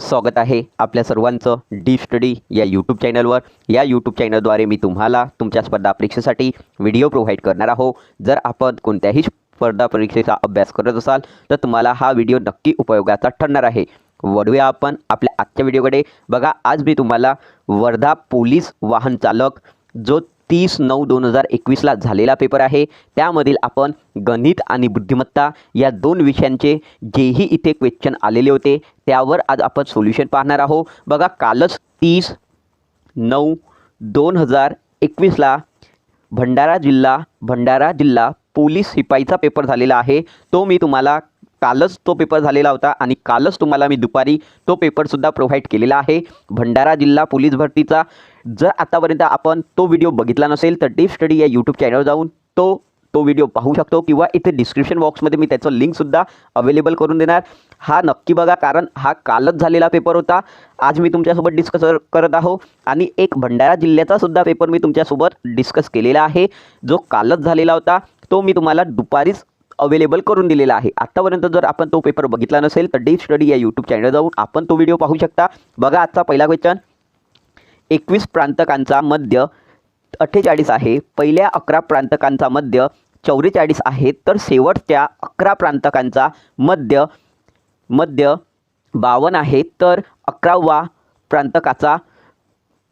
स्वागत आहे आपल्या सर्वांचं डीप स्टडी या यूट्यूब चॅनलवर। या यूट्यूब चॅनलद्वारे मी तुम्हाला तुमच्या स्पर्धा परीक्षेसाठी व्हिडिओ प्रोव्हाइड करणार आहो। जर आपण कोणत्याही स्पर्धा परीक्षेचा अभ्यास करत असाल तर तुम्हाला हा व्हिडिओ नक्की उपयोगाचा ठरणार आहे। वळूया आपण आपल्या आजच्या व्हिडिओकडे। बघा, आज मी तुम्हाला वर्धा पोलीस वाहन चालक जो 30/9/2021 ला झालेला पेपर आहे, त्यामधील आपण गणित आणि बुद्धिमत्ता या दोन विषयांचे जेही इथे क्वेश्चन आलेले होते त्यावर आज आपण सोल्युशन पाहणार आहोत। बघा, कालच 30/9/2021 ला भंडारा जिल्हा पोलीस शिपाईचा पेपर झालेला आहे। तो मी तुम्हाला कालच तो पेपर झालेला होता आणि कालच तुम्हाला मी दुपारी तो पेपर सुद्धा प्रोव्हाइड केलेला आहे भंडारा जिल्हा पोलीस भरतीचा। जर आतापर्यंत आपण तो व्हिडिओ बघितला नसेल तर डीप स्टडी या यूट्यूब चॅनलवर जाऊन तो व्हिडिओ पाहू शकतो किंवा इथे डिस्क्रिप्शन बॉक्समध्ये मी त्याचं लिंक सुद्धा अवेलेबल करून देणार। हा नक्की बघा, कारण हा कालच झालेला पेपर होता। आज मी तुमच्यासोबत डिस्कस करत आहो आणि एक भंडारा जिल्ह्याचा सुद्धा पेपर मी तुमच्यासोबत डिस्कस केलेला आहे जो कालच झालेला होता। तो मी तुम्हाला दुपारीच अवेलेबल करून दिलेला आहे। आतापर्यंत जर आपण तो पेपर बघितला नसेल तर डीप स्टडी या यूट्यूब चॅनल जाऊन आपण तो व्हिडिओ पाहू शकता। बघा, आजचा पहिला क्वेश्चन 21 प्रांतकांचा मध्य 48 आहे, पहिल्या 11 प्रांतकांचा मध्य 44 आहे, तर शेवटच्या 11 प्रांतकांचा मध्य 52 आहे, तर 11वा प्रांतकाचा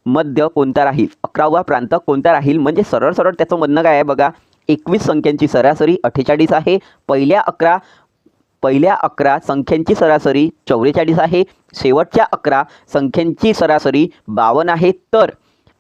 मध्य कोणता राहील? 11वा प्रांतक कोणता राहील? म्हणजे सरळ सरळ त्याचं म्हणणं काय आहे बघा, 21 संख्यांची सरासरी 48 आहे, पहिल्या 11 संख्यांची सरासरी 44 आहे, शेवटच्या 11 संख्यांची सरासरी 52 आहे, तर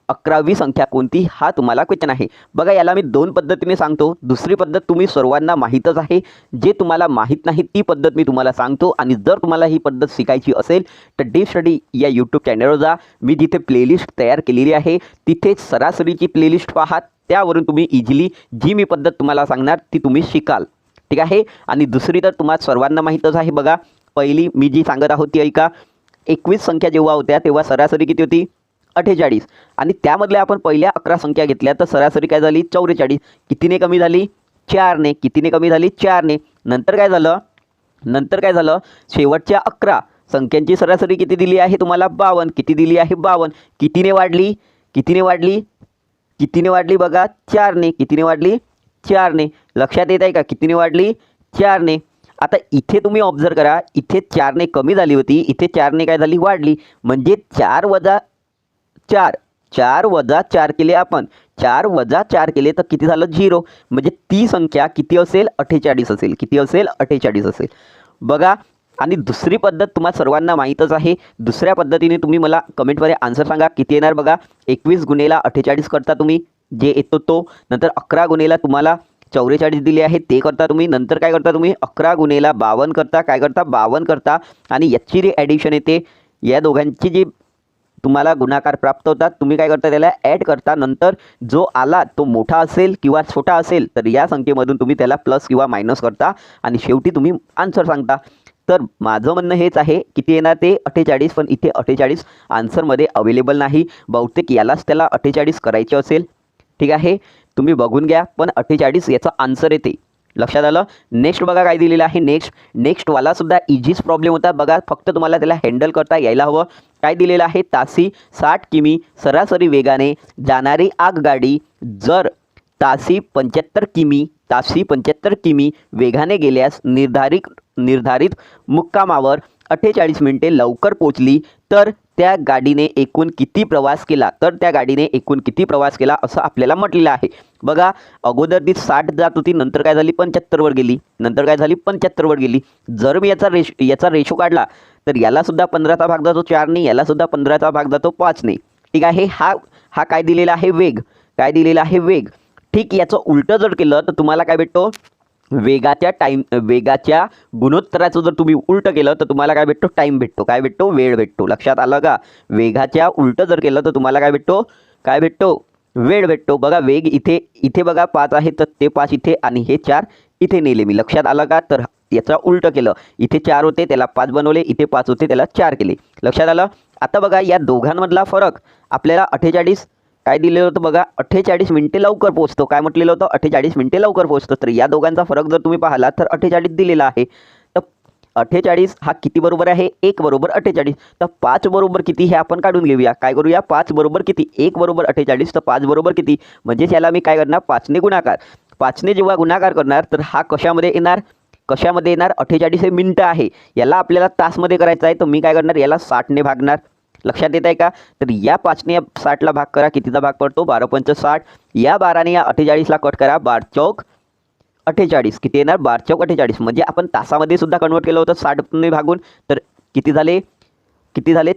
11वी संख्या कोणती? हा तुम्हाला क्वेश्चन आहे। बघा, याला मी दोन पद्धतीने सांगतो। दुसरी पद्धत तुम्ही सर्वांना माहीतच आहे, जे तुम्हाला माहीत नाही ती पद्धत मी तुम्हाला सांगतो। आणि जर तुम्हाला ही पद्धत शिकायची असेल तर डीप स्टडी या यूट्यूब चॅनलवर जा, मी जिथे प्लेलिस्ट तयार केलेली आहे तिथे सरासरीची प्लेलिस्ट पहा, त्यावरून तुम्ही इझिली जी मी पद्धत तुम्हाला सांगणार ती तुम्ही शिकाल, ठीक आहे। आणि दुसरी तर तुम्हाला सर्वांना माहीतच आहे। बघा, पहिली मी जी सांगत आहोत ती ऐका। 21 संख्या जेव्हा होत्या तेव्हा सरासरी किती होती? 48, आणि त्यामधल्या आपण पहिल्या 11 संख्या घेतल्या तर सरासरी काय झाली? 44। कितीने कमी झाली? 4ने। कितीने कमी झाली? 4ने। नंतर काय झालं? शेवटच्या 11 संख्यांची सरासरी किती दिली आहे तुम्हाला? 52। किती दिली आहे? 52। कितीने वाढली? बघा, 4ने। कितीने वाढली? 4ने। लक्षात येत आहे का? कितीने वाढली? 4ने। आता इथे तुम्ही ऑब्झर्व करा, इथे 4ने कमी झाली होती, इथे 4ने काय झाली? वाढली। म्हणजे 4 वजा 4 केले आपण, 4 वजा 4 केले तर किती झालं? 0। म्हणजे ती संख्या किती असेल? 48 असेल। किती असेल? 48 असेल। बघा, आणि दुसरी पद्धत तुम्हाला सर्वांना माहीतच आहे। दुसऱ्या पद्धतीने तुम्ही मला कमेंटमध्ये आन्सर सांगा किती येणार। बघा, 21 गुणेला 48 करता तुम्ही, जे येतो तो। नंतर 11 गुणेला तुम्हाला 44 दिले आहे ते करता तुम्ही। नंतर काय करता तुम्ही? 11 गुणेला 52 करता। काय करता? 52 करता। आणि याची जी ॲडिशन येते, या दोघांची जी तुम्हाला गुणाकार प्राप्त होतात, तुम्ही काय करता? त्याला ॲड करता। नंतर जो आला तो मोठा असेल किंवा छोटा असेल तर या संख्येमधून तुम्ही त्याला प्लस किंवा मायनस करता आणि शेवटी तुम्ही आन्सर सांगता। तर माझं म्हणणं हेच आहे, किती येणार ते? 48। पण इथे 48 आन्सरमध्ये अवेलेबल नाही, बहुतेक यालाच त्याला 48 करायचे असेल, ठीक आहे। तुम्ही बघून घ्या, पण 48 याचा आन्सर येते। लक्षात आलं? नेक्स्ट बघा काय दिलेलं आहे। नेक्स्टवाला सुद्धा इझीच प्रॉब्लेम होता। बघा, फक्त तुम्हाला त्याला हँडल करता यायला हवं। काय दिलेलं आहे? तासी 60 किमी सरासरी वेगाने जाणारी आगगाडी जर तासी 75 किमी वेगाने गेल्यास निर्धारित मुक्कामावर 48 मिनिटे लवकर पोहोचली तर त्या गाडीने एकूण किती प्रवास केला? असं आपल्याला म्हटलेलं आहे। बघा, अगोदर ती 60 जात होती, नंतर काय झाली? 75 वर गेली। जर मी याचा रेशो काढला तर याला सुद्धा 15चा भाग जातो 4ने, याला सुद्धा 15चा भाग जातो 5ने, ठीक आहे। हा काय दिलेला आहे? वेग। काय दिलेला आहे? वेग। ठीक, याचं उलटं जर केलं तर तुम्हाला काय भेटतो? वेगाच्या गुणोत्तराचं जर तुम्ही उलटं केलं तर तुम्हाला काय भेटतो? टाईम भेटतो। काय भेटतो? वेळ भेटतो। लक्षात आलं का? वेगाच्या उलटं जर केलं तर तुम्हाला काय भेटतो? वेळ भेटतो। बघा, वेग इथे बघा 5 आहे, तर ते 5 इथे आणि हे 4 इथे नेले मी। लक्षात आलं का? तर याचा उलटं केलं, इथे 4 होते त्याला 5 बनवले, इथे 5 होते त्याला 4 केले। लक्षात आलं? आता बघा, या दोघांमधला फरक आपल्याला 48 काय दिलेलं होतं? बघा, 48 मिनिटे लवकर पोहोचतो। काय म्हटलेलं होतं? 48 मिनिटे लवकर पोहोचतो। तर या दोघांचा फरक जर तुम्ही पाहिला तर 48 दिलेला आहे। तर 48 हा किती बरोबर आहे? 1 बरोबर 48. तर 5 बरोबर किती हे आपण काढून घेऊया. काय करूया? 5 बरोबर किती? 1 बरोबर 48. तर 5 बरोबर किती? म्हणजेच याला मी काय करणार? 5ने गुणाकार. 5ने जेव्हा गुणाकार करणार तर हा कशामध्ये येणार? कशामध्ये येणार? 48 हे मिनिटं आहे. याला आपल्याला तासमध्ये करायचं आहे. तर मी काय करणार? याला 60ने भागणार. लक्षात येत आहे का? तर या 5ने 60ला भाग करा. कितीचा भाग पडतो? 12 पंच 60. या 12ने या 48ला कट करा. 12 चौक 48. किती येणार? 12 चौक 48. म्हणजे आपण तासामध्ये सुद्धा कन्वर्ट केलं होतं 60ने भागून. तर किती झाले?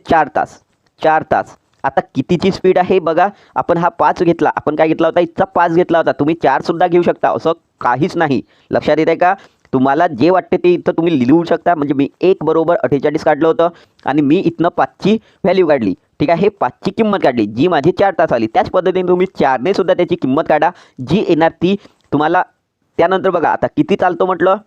4 तास. 4 तास. आता कितीची स्पीड आहे बघा. आपण हा 5 घेतला. आपण काय घेतला होता? इथचा 5 घेतला होता. तुम्ही 4 सुद्धा घेऊ शकता. असं काहीच नाही. लक्षात येत आहे का? तुम्हाला जे वाटते ते इथं तुम्ही लिहू शकता. म्हणजे मी 1 बरोबर 48 काढलं होतं आणि मी इथनं 5ची व्हॅल्यू काढली. ठीक आहे. 5ची किंमत काढली जी माझी 4 तास आली. त्याच पद्धतीने तुम्ही 4ने सुद्धा त्याची किंमत काढा जी येणार ती तुम्हाला. त्यानंतर बघा आता किती चालतो म्हटलं.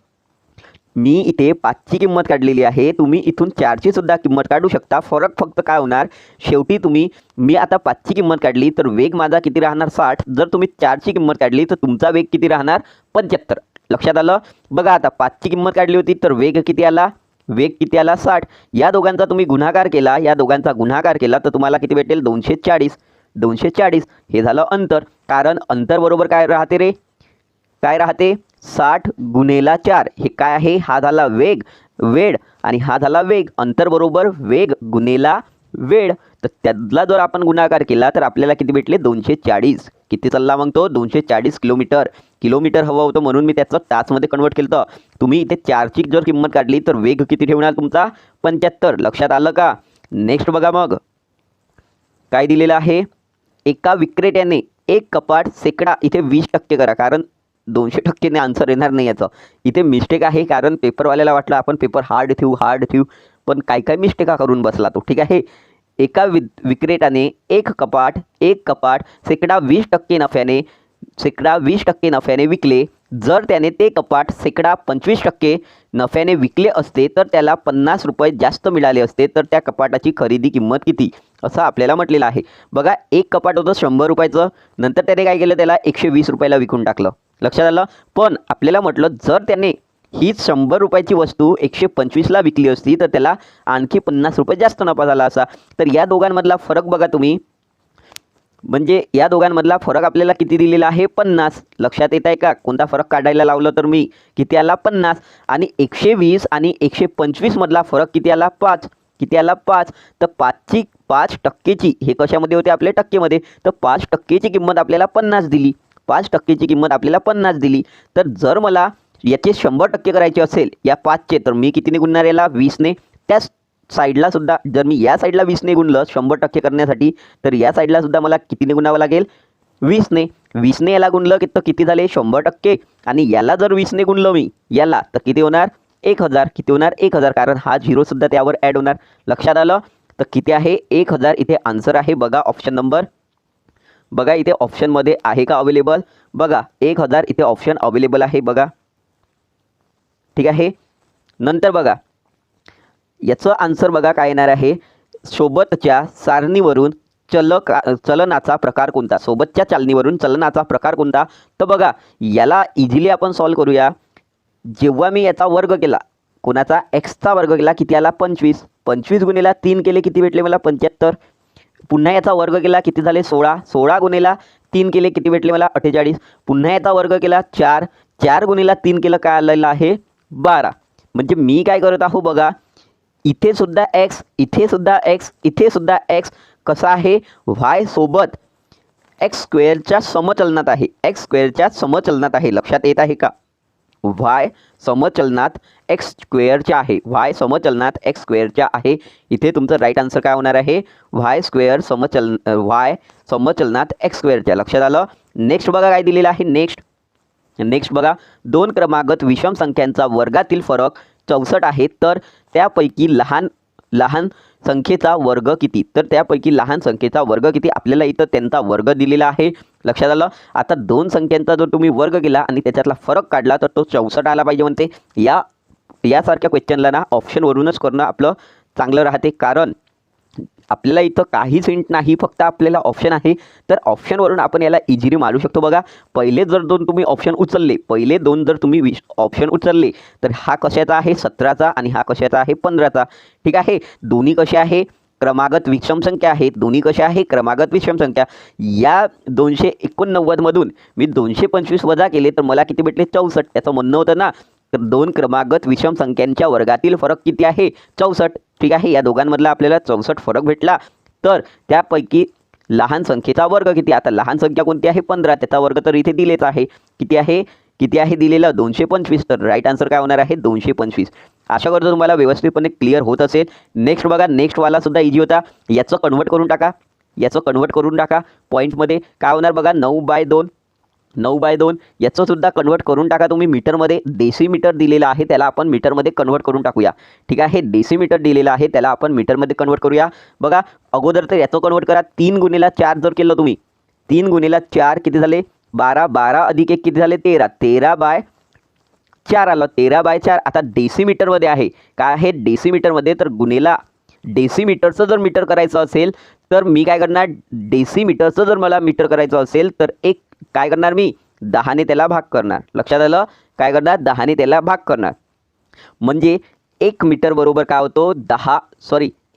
मी इथे 5ची किंमत काढलेली आहे. तुम्ही इथून 4ची सुद्धा किंमत काढू शकता. फरक फक्त काय होणार? शेवटी मी आता 5ची किंमत काढली तर वेग माझा किती राहणार? 60. जर तुम्ही 4ची किंमत काढली तर तुमचा वेग किती राहणार? 75. लक्षात आलं? बघा आता 5ची किंमत काढली होती तर वेग किती आला? वेग किती आला? 60. या दोघांचा तुम्ही गुणाकार केला. या दोघांचा गुणाकार केला तर तुम्हाला किती भेटेल? 240. 240 हे झालं अंतर. कारण अंतर बरोबर काय राहते रे? काय राहते? 60 गुणेला 4. हे काय आहे? हा झाला वेळ आणि हा झाला वेग. अंतर बरोबर वेग गुणेला वेळ. तर त्यातला जर आपण गुणाकार केला तर आपल्याला किती भेटले? 240. किती चालला मग तो? 240 किलोमीटर. किलोमीटर हवं होतं म्हणून मी त्याचं तासमध्ये कन्वर्ट केलं. तुम्ही इथे 4ची जर किंमत काढली तर वेग किती ठेवणार तुमचा? 75. लक्षात आलं का? नेक्स्ट बघा मग काय दिलेलं आहे. एका विक्रेत्याने एक कपाट शेकडा. इथे 20% करा कारण 200%ने आन्सर येणार नाही याचं. इथे मिस्टेक आहे कारण पेपरवाल्याला वाटलं आपण पेपर हार्ड ठेवू पण काय मिस्टेका करून बसला तो. ठीक आहे. एका विक्रेत्याने एक कपाट शेकडा 20% नफ्याने विकले. जर त्याने ते कपाट शेकडा 25% नफ्याने विकले असते तर त्याला 50 रुपये जास्त मिळाले असते. तर त्या कपाटाची खरेदी किंमत किती? असं आपल्याला म्हटलेलं आहे. बघा एक कपाट होतं 100 रुपयाचं. नंतर त्याने काय केलं? त्याला 120 रुपयाला विकून टाकलं. लक्षात आलं? पण आपल्याला म्हटलं जर त्याने हीच 100 रुपयाची वस्तू 125ला विकली असती तर त्याला आणखी 50 रुपये जास्त नफा झाला असा. तर या दोघांमधला फरक बघा तुम्ही. म्हणजे या दोघांमधला फरक आपल्याला किती दिलेला आहे? 50. लक्षात येत आहे का? कोणता फरक काढायला लावलं तर मी किती आला? 50. आणि 120 आणि 125 मधला फरक किती आला? 5. किती आला? 5. तर 5% हे कशामध्ये होते? आपल्या टक्केमध्ये. तर 5%ची किंमत आपल्याला 50 दिली. 5%ची किंमत आपल्याला 50 दिली. तर जर मला याचे 100% करायचे असेल या 5चे तर मी कितीने गुणणार याला? 20ने. त्याच साईडला सुद्धा जर मी या साईडला 20ने गुणलं 100% करण्यासाठी तर या साईडला सुद्धा मला कितीने गुणावं लागेल? 20ने. 20ने याला गुणलं की तर किती झाले? 100%. आणि याला जर 20ने गुणलं मी याला तर किती होणार? 1000. किती होणार? 1000. कारण हा 0 सुद्धा त्यावर ॲड होणार. लक्षात आलं? तर किती आहे? 1000 इथे आन्सर आहे. बघा ऑप्शन नंबर. बघा इथे ऑप्शनमध्ये आहे का अवेलेबल? बघा 1000 इथे ऑप्शन अवेलेबल आहे. बघा ठीक आहे. नंतर बघा याचं आन्सर बघा काय येणार आहे. सोबतच्या सारणीवरून चलनाचा प्रकार कोणता? सोबतच्या चालनीवरून चलनाचा प्रकार कोणता? तर बघा याला इझिली आपण सॉल्व करूया. जेव्हा मी याचा वर्ग केला, कोणाचा? एक्सचा वर्ग केला, किती आला? 25. 25 गुणिला 3 केले किती भेटले मला? 75. पुन्हा याचा वर्ग केला किती झाले? 16. 16 गुणिला 3 केले किती भेटले मला? 48. पुन्हा याचा वर्ग केला 4. 4 गुणिला 3 केलं काय आलेलं आहे? 12. म्हणजे मी काय करत आहो बघा. इथे सुद्धा एक्स, इथे सुद्धा एक्स, इथे सुद्धा एक्स. कसा आहे? वाय सोबत एक्स स्क्वेअरच्या समचलनात आहे. एक्स स्क्वेअरच्या समचलनात आहे. लक्षात येत आहे का? वाय समचलनात एक्स स्क्वेअरच्या आहे. वाय समचलनात एक्स स्क्वेअरच्या आहे. इथे तुमचं राईट आन्सर काय होणार आहे? वाय समचलनात एक्स स्क्वेअरच्या. लक्षात आलं? नेक्स्ट बघा काय दिलेलं आहे. नेक्स्ट बघा 2 क्रमागत विषम संख्यांचा वर्गातील फरक 64 आहे. तर त्यापैकी लहान संख्येचा वर्ग किती? तर त्यापैकी लहान संख्येचा वर्ग किती? आपल्याला इथं त्यांचा वर्ग दिलेला आहे. लक्षात आलं? आता 2 संख्यांचा जर तुम्ही वर्ग केला आणि त्याच्यातला फरक काढला तर तो 64 आला पाहिजे म्हणते. यासारख्या क्वेश्चनला ना ऑप्शनवरूनच करणं आपलं चांगलं राहते. कारण आपल्याला इथं काहीच हिंट नाही, फक्त आपल्याला ऑप्शन आहे. तर ऑप्शनवरून आपण याला इझिली मारू शकतो. बघा, पहिले जर तुम्ही ऑप्शन उचलले, पहिले 2 जर तुम्ही ऑप्शन उचलले, तर हा कशाचा आहे 17चा आणि हा कशाचा आहे 15चा. ठीक आहे, दोन्ही कसे आहे क्रमागत विषम संख्या आहेत. दोन्ही कशा आहे क्रमागत विषम संख्या. या 289 मधून मी 225 वजा केले तर मला किती भेटले 64. त्याचं म्हणणं होतं ना, तर दोन क्रमागत विषम संख्यांच्या वर्गातील फरक किती आहे 64. ठीक आहे, या दोघांमधला आपल्याला 64 फरक भेटला. तर त्यापैकी लहान संख्येचा वर्ग किती. आता लहान संख्या कोणती आहे 15, त्याचा वर्ग तर इथे दिलेच आहे. किती आहे दिलेलं 225. तर राईट आन्सर काय होणार आहे 225. आशा करतो तुम्हाला व्यवस्थितपणे क्लिअर होत असेल. नेक्स्ट बघा, नेक्स्टवाला सुद्धा इझी होता. याचं कन्वर्ट करून टाका पॉईंटमध्ये. काय होणार बघा 9/2 याचं सुद्धा कन्वर्ट करून टाका तुम्ही मीटरमध्ये. डेसिमीटर दिलेला आहे त्याला आपण मीटरमध्ये कन्वर्ट करून टाकूया. ठीक आहे, डेसिमीटर दिलेला आहे त्याला आपण मीटरमध्ये कन्वर्ट करूया. बघा, अगोदर तर याचं कन्वर्ट करा. 3 × 4 जर केलं तुम्ही, 3 × 4 किती झाले 12. 12 अधिक 1 किती झाले 13. 13/4 आलं. 13/4 आता डेसिमीटरमध्ये आहे. काय आहे डेसिमीटरमध्ये, तर गुणेला डेसिमीटरचं जर मीटर करायचं असेल तर मी काय करणार, डेसिमीटरचं जर मला मीटर करायचं असेल तर एक काय करणार मी 10ने त्याला भाग करणार. लक्षात आलं, काय करणार 10ने त्याला भाग करणार. म्हणजे 1 मीटर बरोबर काय होतो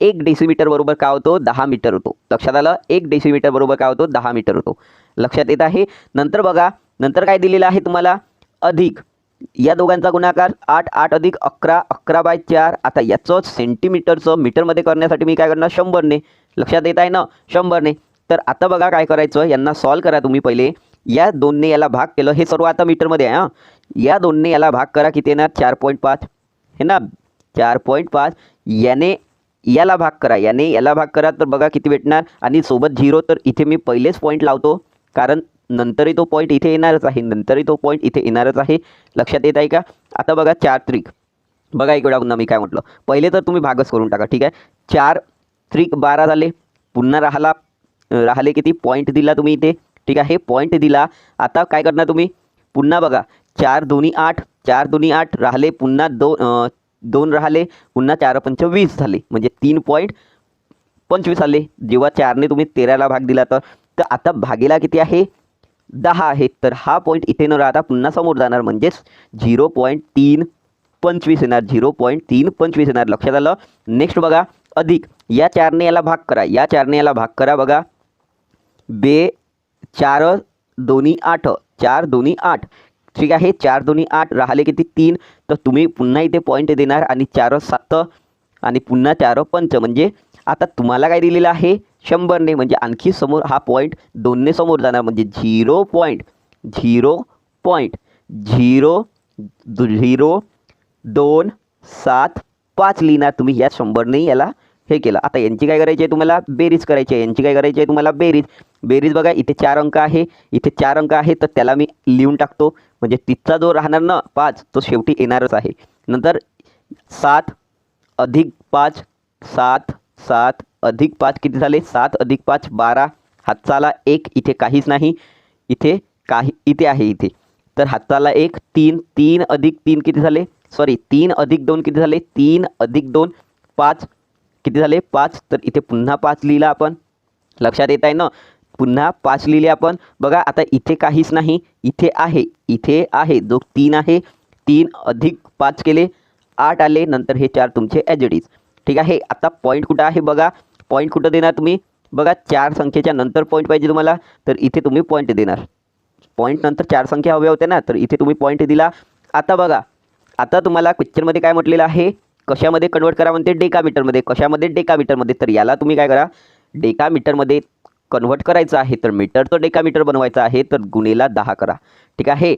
1 डेसिमीटर बरोबर काय होतो 10 मीटर होतो. लक्षात आलं, 1 डेसिमीटर बरोबर काय होतो 10 मीटर होतो. लक्षात येत आहे. नंतर बघा, नंतर काय दिलेलं आहे तुम्हाला अधिक या दोघांचा गुणाकार 8 8 अधिक 11 11/4. आता याचं सेंटीमीटरचं मीटरमध्ये करण्यासाठी मी काय करणार 100ने. लक्षात येत आहे ना 100ने. तर आता बघा काय करायचं, यांना सॉल्व करा तुम्ही. पहिले या 2ने याला भाग केलं, हे सर्व आता मीटरमध्ये आहे. या 2ने याला भाग करा, किती येणार 4.5 हे ना 4.5. याने याला भाग करा, याला भाग करा, तर बघा किती भेटणार. आणि सोबत 0. तर इथे मी पहिलेच पॉईंट लावतो, कारण नंतरही तो पॉईंट इथे येणारच आहे. लक्षात येत आहे का. आता बघा 4 त्रिक, बघा एक वेळा पुन्हा मी काय म्हटलं, पहिले तर तुम्ही भागच करून टाका. ठीक आहे, 4 त्रिक 12 झाले. पुन्हा राहिले किती पॉईंट दिला तुम्ही इथे. ठीक आहे, पॉईंट दिला. आता काय करणार तुम्ही, पुन्हा बघा 4 2 8 4 2 8 राहिले, पुन्हा 2 राहिले, पुन्हा 4 5 20 झाले, म्हणजे 3.25 आले. जेव्हा 4ने तुम्ही 13ला भाग दिला तर आता भागेला किती आहे 10 आहे. तर हा पॉईंट इथे न राहता पुन्हा समोर जाणार, म्हणजेच 0.325 येणार. 0.325 येणार. लक्षात आलं. नेक्स्ट बघा अधिक या 4ने याला भाग करा. बघा 4 2 8 4 2 8. ठीक आहे, 4 2 8 राहिले किती 3. तर तुम्ही पुन्हा इथे पॉईंट देणार आणि 4 7 आणि पुन्हा 4 5, म्हणजे आता तुम्हाला काय दिलेलं आहे 100ने, म्हणजे आणखी समोर हा पॉईंट 2ने समोर जाणार, म्हणजे 0.00275 लिहिणार तुम्ही. या 100ने याला हे केलं. आता यांची काय करायची आहे तुम्हाला बेरीज करायची आहे. बेरीज बघा इथे 4 अंक आहे, तर त्याला मी लिहून टाकतो, म्हणजे तिथचा जो राहणार ना 5 तो शेवटी येणारच आहे. नंतर 7 अधिक 5 किती झाले 7 अधिक 5 12. हातचाला 1 इथे काहीच नाही, इथे आहे. तर हातचाला 1 3 अधिक 3 किती झाले 3 अधिक 2 किती झाले 3 अधिक 2 5 किती झाले 5. तर इथे पुन्हा 5 लिहिला आपण. लक्षात येत आहे ना, पुन्हा 5 लिहिले आपण. बघा आता इथे काहीच नाही, इथे आहे जो 3 आहे. 3 अधिक 5 केले 8 आले. नंतर हे 4 तुमचे ॲज इट इज. ठीक आहे, आता पॉईंट कुठं आहे बघा, पॉईंट कुठं देणार तुम्ही. बघा 4 संख्येच्या नंतर पॉईंट पाहिजे तुम्हाला, तर इथे तुम्ही पॉईंट देणार. पॉईंट नंतर 4 संख्या हव्या होत्या ना, तर इथे तुम्ही पॉईंट दिला. आता बघा, आता तुम्हाला क्वेश्चनमध्ये काय म्हटलेलं आहे, कशामध्ये कन्वर्ट करा म्हणते डेकामीटरमध्ये. कशामध्ये डेकामीटरमध्ये. तर याला तुम्ही काय करा डेकामीटरमध्ये कन्वर्ट करायचं आहे, तर मीटरचं डेकामीटर बनवायचं आहे, तर गुणेला 10 करा. ठीक आहे,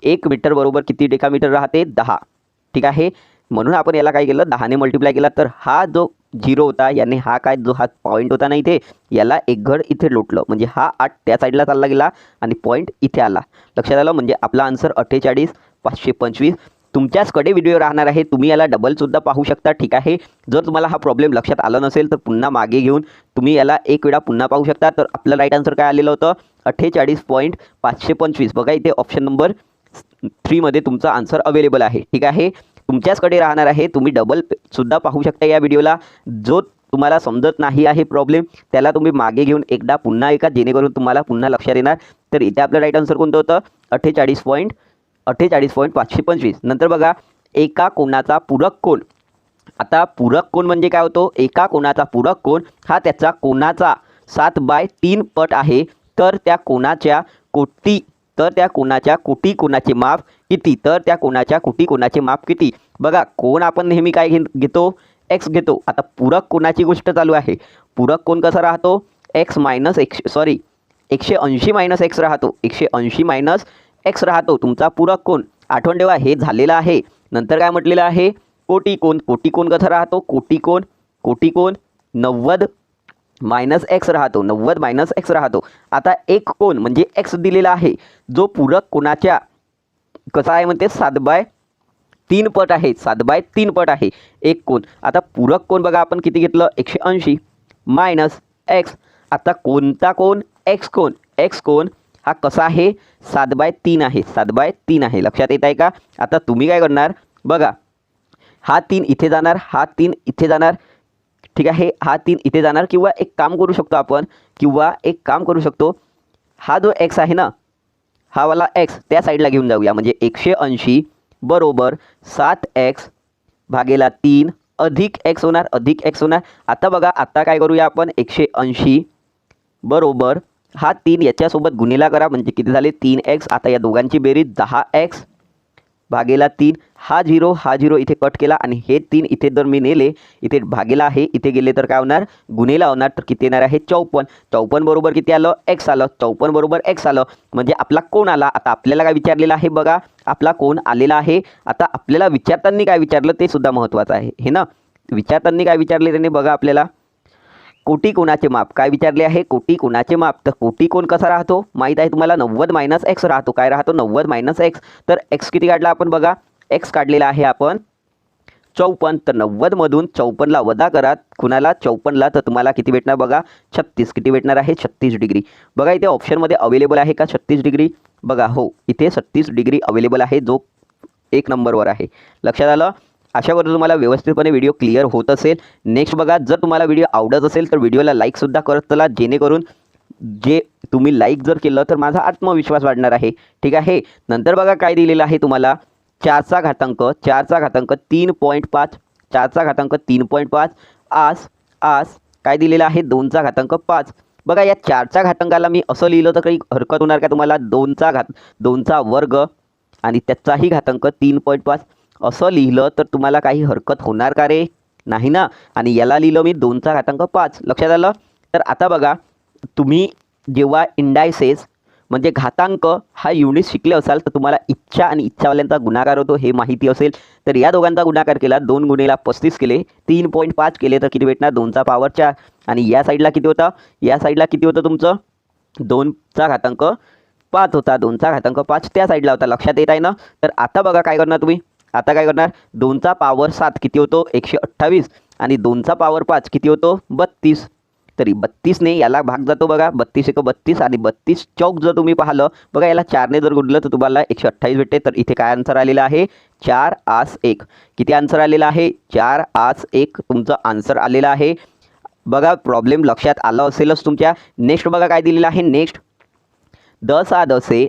1 मीटर बरोबर किती डेकामीटर राहते 10. ठीक आहे, म्हणून आपण याला काय केलं 10ने मल्टिप्लाय केला. तर हा जो 0 होता याने हा पॉईंट होता ना इथे, याला एक घड इथे लोटलं, म्हणजे हा 8 त्या साईडला चालला गेला आणि पॉईंट इथे आला. लक्षात आलं, म्हणजे आपला आन्सर 48,525. तुमच्याचकडे व्हिडिओ राहणार आहे, तुम्ही याला डबलसुद्धा पाहू शकता. ठीक आहे, जर तुम्हाला हा प्रॉब्लेम लक्षात आला नसेल तर पुन्हा मागे घेऊन तुम्ही याला एक वेळा पुन्हा पाहू शकता. तर आपलं राईट आन्सर काय आलेलं होतं 48,525. बघा इथे ऑप्शन नंबर 3 मध्ये तुमचा आन्सर अवेलेबल आहे. ठीक आहे, तुमच्याचकडे राहणार आहे, तुम्ही डबलसुद्धा पाहू शकता या व्हिडिओला. जो तुम्हाला समजत नाही आहे प्रॉब्लेम, त्याला तुम्ही मागे घेऊन एकदा पुन्हा ऐका, जेणेकरून तुम्हाला पुन्हा लक्षात येणार. तर इथे आपलं राईट आन्सर कोणतं होतं? 48.525. नंतर बघा, एका कोनाचा पूरक कोन. आता पूरक कोन म्हणजे काय होतो? एका कोनाचा पूरक कोन हा त्याचा कोनाचा 7/3 पट आहे. तर त्या कोनाच्या कोटी कोनाचे माप किती? तर त्या कोनाच्या कोटी कोनाचे माप किती? बघा, कोन आपण नेहमी काय घेतो? एक्स घेतो. आता पूरक कोनाची गोष्ट चालू आहे. पूरक कोन कसा राहतो? 180 - x राहतो. 180 - x राहतो तुमचा पूरक कोन. आठवण ठेवा, हे झालेलं आहे. नंतर काय म्हटलेलं आहे? कोटी कोन. कोटी कोन कसा राहतो? कोटी कोन 90 - x राहतो. 90 - x राहतो. आता एक कोन म्हणजे x दिलेला आहे, जो पूरक कोनाच्या कसा आहे म्हणते? 7/3 पट आहे. 7/3 पट आहे एक कोन. आता पूरक कोन बघा आपण किती घेतलं? 180 - x. आता कोणता कोन? x कोन. x कोन हा कसा आहे? 7/3 आहे. 7/3 आहे. लक्षात येत आहे का? आता तुम्ही काय करणार बघा, हा 3 इथे जाणार, हा 3 इथे जाणार. ठीक आहे, हा 3 इथे जाणार. किंवा एक काम करू शकतो, हा जो x आहे ना, हा वाला x त्या साईडला घेऊन जाऊया. म्हणजे 180 बरोबर 7x भागेला 3 अधिक x होणार. आता बघा, आता काय करूया आपण? 180 बरोबर हा 3 याच्यासोबत गुणिला करा, म्हणजे किती झाले? 3x. आता या दोघांची बेरीज 10x भागेला 3. हा 0 इथे कट केला आणि हे 3 इथे जर मी नेले, इथे भागेला आहे, इथे गेले तर काय होणार? गुणिला होणार. तर किती येणार आहे? 54. 54 बरोबर किती आलं? x आलं. 54 बरोबर x आलं, म्हणजे आपला कोन आला. आता आपल्याला काय विचारलेलं आहे बघा? आपला कोन आलेला आहे. आता आपल्याला विचारताना काय विचारलं ते सुद्धा महत्त्वाचं आहे, हे ना. विचारताना काय विचारले त्याने बघा आपल्याला? कोटी कोनाचे माप. काय विचारले आहे? कोटी कोनाचे माप. तर कोटी कोन कसा राहतो माहीत आहे तुम्हाला? 90 - x राहतो. काय राहतो? 90 - x. तर x किती काढला आपण बघा? x काढलेला आहे आपण 54. तर 90 मधून 54ला वजा करा. कुणाला? 54ला. तर तुम्हाला किती भेटणार बघा? 36. किती भेटणार आहे? 36 डिग्री. बघा, इथे ऑप्शनमध्ये अवेलेबल आहे का 36 डिग्री? बघा, हो, इथे 36 डिग्री अवेलेबल आहे, जो 1 नंबरवर आहे. लक्षात आलं? अशा करून तुम्हाला व्यवस्थितपणे व्हिडिओ क्लिअर होत असेल. नेक्स्ट बघा, जर तुम्हाला व्हिडिओ आवडत असेल तर व्हिडिओला लाईकसुद्धा करत चला, जेणेकरून जे तुम्ही लाईक जर केलं तर माझा आत्मविश्वास वाढणार आहे. ठीक आहे. नंतर बघा काय दिलेलं आहे तुम्हाला? 4चा घातांक 3.5. 4चा घातांक 3.5 आस काय दिलेलं आहे? 2चा घातांक 5. बघा, या 4च्या घातांकाला मी असं लिहिलं तर काही हरकत होणार का तुम्हाला? 2चा वर्ग आणि त्याचाही घातांक 3.5 असं लिहिलं तर तुम्हाला काही हरकत होणार का रे? नाही ना. आणि याला लिहिलं मी 2चा घातांक 5. लक्षात आलं? तर आता बघा, तुम्ही जेव्हा इंडायसेस म्हणजे घातांक हा युनिट शिकले असाल तर तुम्हाला इच्छा आणि इच्छावाल्यांचा गुणाकार होतो हे माहिती असेल. तर या दोघांचा गुणाकार केला, 2 गुणिले 35 केले, 3.5 केले तर किती भेटणार? 2चा पॉवर 4. आणि या साईडला किती होतं? या साईडला किती होतं तुमचं? 2चा घातांक 5 होता. 2चा घातांक 5 त्या साईडला होता. लक्षात येत आहे ना? तर आता बघा काय करणार तुम्ही? आता काय करणार? 2चा पॉवर 7 किती होतो? 128. आणि 2चा पॉवर 5 किती होतो? 32. तरी 32ने याला भाग जातो बघा. 32 × 32 आणि 32 चौक जर तुम्ही पाहिलं बघा, याला 4ने जर गुणलं तर तुम्हाला 128 भेटते. तर इथे काय आन्सर आलेला आहे? 4 आस 1. किती आन्सर आलेला आहे? 4 आस 1 तुमचं आन्सर आलेला आहे. बघा, प्रॉब्लेम लक्षात आलं असेलच तुमच्या. नेक्स्ट बघा काय दिलेलं आहे? नेक्स्ट 10 दसे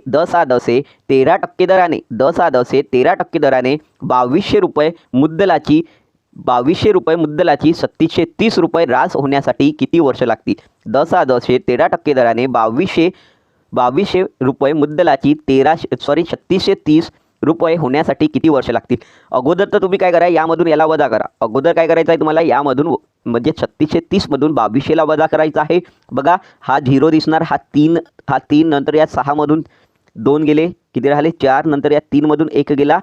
13% दराने 13% दराने 2200 रुपये मुद्दलाची 3730 रुपये रास होण्यासाठी किती वर्ष लागतील? 13% दराने 2200 रुपये मुद्दलाची 3630 रुपये होण्यासाठी किती वर्ष लागतील? अगोदर तर तुम्ही काय करा, यामधून याला वजा करा. अगोदर काय करायचं आहे तुम्हाला? यामधून म्हणजे 3630 मधून 2200ला वजा करायचं आहे. बघा, हा 0 दिसणार, हा 3 नंतर या 6 मधून 2 गेले, किती राहिले? 4. नंतर या 3 मधून 1 गेला.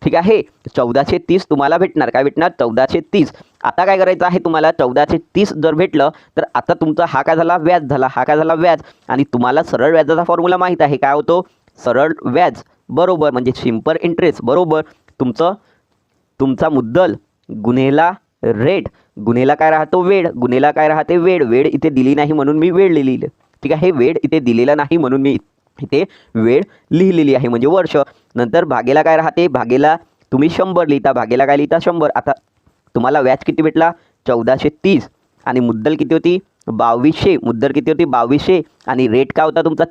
ठीक आहे. 1430 तुम्हाला भेटणार. काय भेटणार? 1430. आता काय करायचं आहे तुम्हाला? 1430 जर भेटलं तर आता तुमचा हा काय झाला? व्याज झाला. हा काय झाला? व्याज. आणि तुम्हाला सरळ व्याजाचा फॉर्म्युला माहीत आहे. काय होतो? सरळ व्याज बरोबर म्हणजे सिंपल इंटरेस्ट बरोबर तुमचा मुद्दल गुन्हेला रेट गुन्हेला काय राहतो? वेळ. गुन्हेला काय राहते? वेळ. वेळ इथे दिली नाही म्हणून मी वेळ लिहिली. ठीक आहे. वेळ इथे दिलेला नाही म्हणून मी इथे वेळ लिहिलेली आहे, म्हणजे वर्ष. नंतर भागेला काय राहते? भागेला तुम्ही 100 लिहिता. भागेला काय लिहिता? 100. आता तुम्हाला व्याज किती भेटला? 1430. आणि मुद्दल किती होती 2200, मुद्दल किती होती 2200 आणि रेट काय होता तुमचा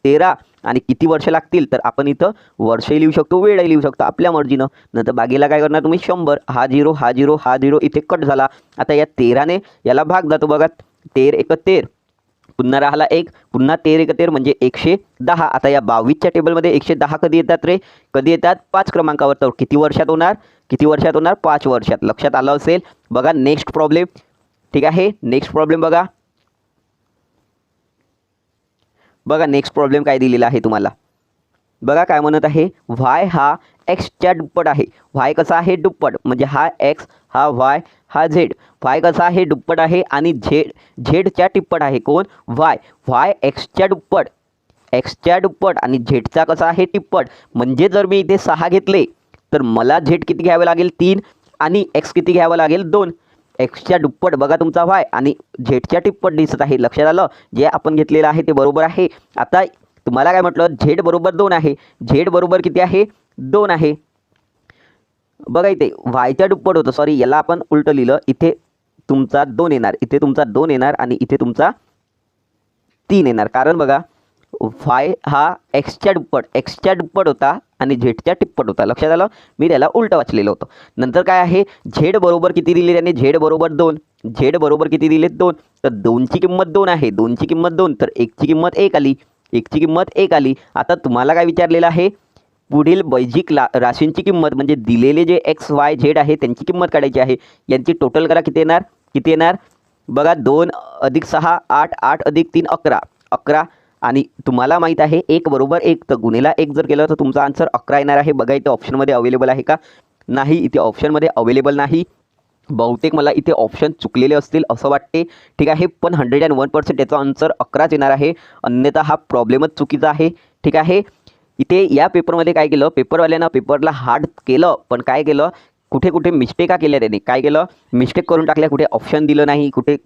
13 आणि किती वर्ष लागतील तर आपण इथं वर्षही लिहू शकतो वेळही लिहू शकतो आपल्या मर्जीनं. नंतर बागेला काय करणार तुम्ही 100, हा 0 हा 0 हा 0 इथे कट झाला. आता या 13ने याला भाग जातो बघा 13 एक 13, पुन्हा राहिला 1, पुन्हा 13 एक 13 म्हणजे 110. आता या 22च्या टेबलमध्ये 110 कधी येतात रे, कधी येतात 5 क्रमांकावर. तर किती वर्षात होणार, किती वर्षात होणार 5 वर्षात. लक्षात आलं असेल. बघा नेक्स्ट प्रॉब्लेम. ठीक आहे, नेक्स्ट प्रॉब्लेम बघा. बघा नेक्स्ट प्रॉब्लेम काय दिलेला आहे तुम्हाला. बघा काय म्हणत आहे, वाय हा एक्सच्या दुप्पट आहे. वाय कसा आहे दुप्पट, म्हणजे हा एक्स हा वाय हा झेड. वाय कसा आहे दुप्पट आहे आणि झेडच्या तिप्पट आहे. कोण वाय. वाय एक्सच्या दुप्पट, एक्सच्या दुप्पट आणि झेडचा कसा आहे तिप्पट. म्हणजे जर मी इथे 6 घेतले तर मला झेड किती घ्यावं लागेल 3 आणि एक्स किती घ्यावं लागेल 2. एक्सच्या दुप्पट बघा तुमचा वाय आणि झेडच्या तिप्पट दिसत आहे. लक्षात आलं, जे आपण घेतलेलं आहे ते बरोबर आहे. आता तुम्हाला काय म्हटलं, झेड बरोबर 2 आहे. झेड बरोबर किती आहे 2 आहे. बघा इथे वायच्या दुप्पट होतं, सॉरी याला आपण उलटं लिहिलं. इथे तुमचा 2 येणार, इथे तुमचा 2 येणार आणि इथे तुमचा 3 येणार. कारण बघा वाय हा एक्सच्या दुप्पट होता आणि झेडच्या तिप्पट होता. लक्षात आलं, मी त्याला उलटं वाचलेलं होतं. नंतर काय आहे, झेड बरोबर किती दिली त्याने, झेड बरोबर 2. झेड बरोबर किती दिले 2, तर 2ची किंमत 2 आहे. 2ची किंमत 2 तर 1ची किंमत 1 आली, 1ची किंमत 1 आली. आता तुम्हाला काय विचारलेलं आहे, पुढील बैजिक राशींची किंमत म्हणजे दिलेले जे एक्स वाय झेड आहे त्यांची किंमत काढायची आहे. यांची टोटल करा, किती येणार, किती येणार बघा 2 + 6 8, 8 + 3 11, 11 आणि तुम्हाला माहीत आहे 1 बरोबर 1 तर गुणेला 1 जर केलं तर तुमचा आन्सर 11 येणार आहे. बघा इथे ऑप्शनमध्ये अवेलेबल आहे का, नाही इथे ऑप्शनमध्ये अवेलेबल नाही. बहुतेक मला इथे ऑप्शन चुकलेले असतील असं वाटते. ठीक आहे, पण 101% याचा आन्सर 11च येणार आहे. अन्यथा हा प्रॉब्लेमच चुकीचा आहे. ठीक आहे, इथे या पेपरमध्ये काय केलं, पेपरवाल्यानं पेपरला हार्ड केलं पण काय केलं, कुठे कुठे मिस्टेका केल्या त्याने. काय केलं, मिस्टेक करून टाकल्या. कुठे ऑप्शन दिलं नाही, कुठे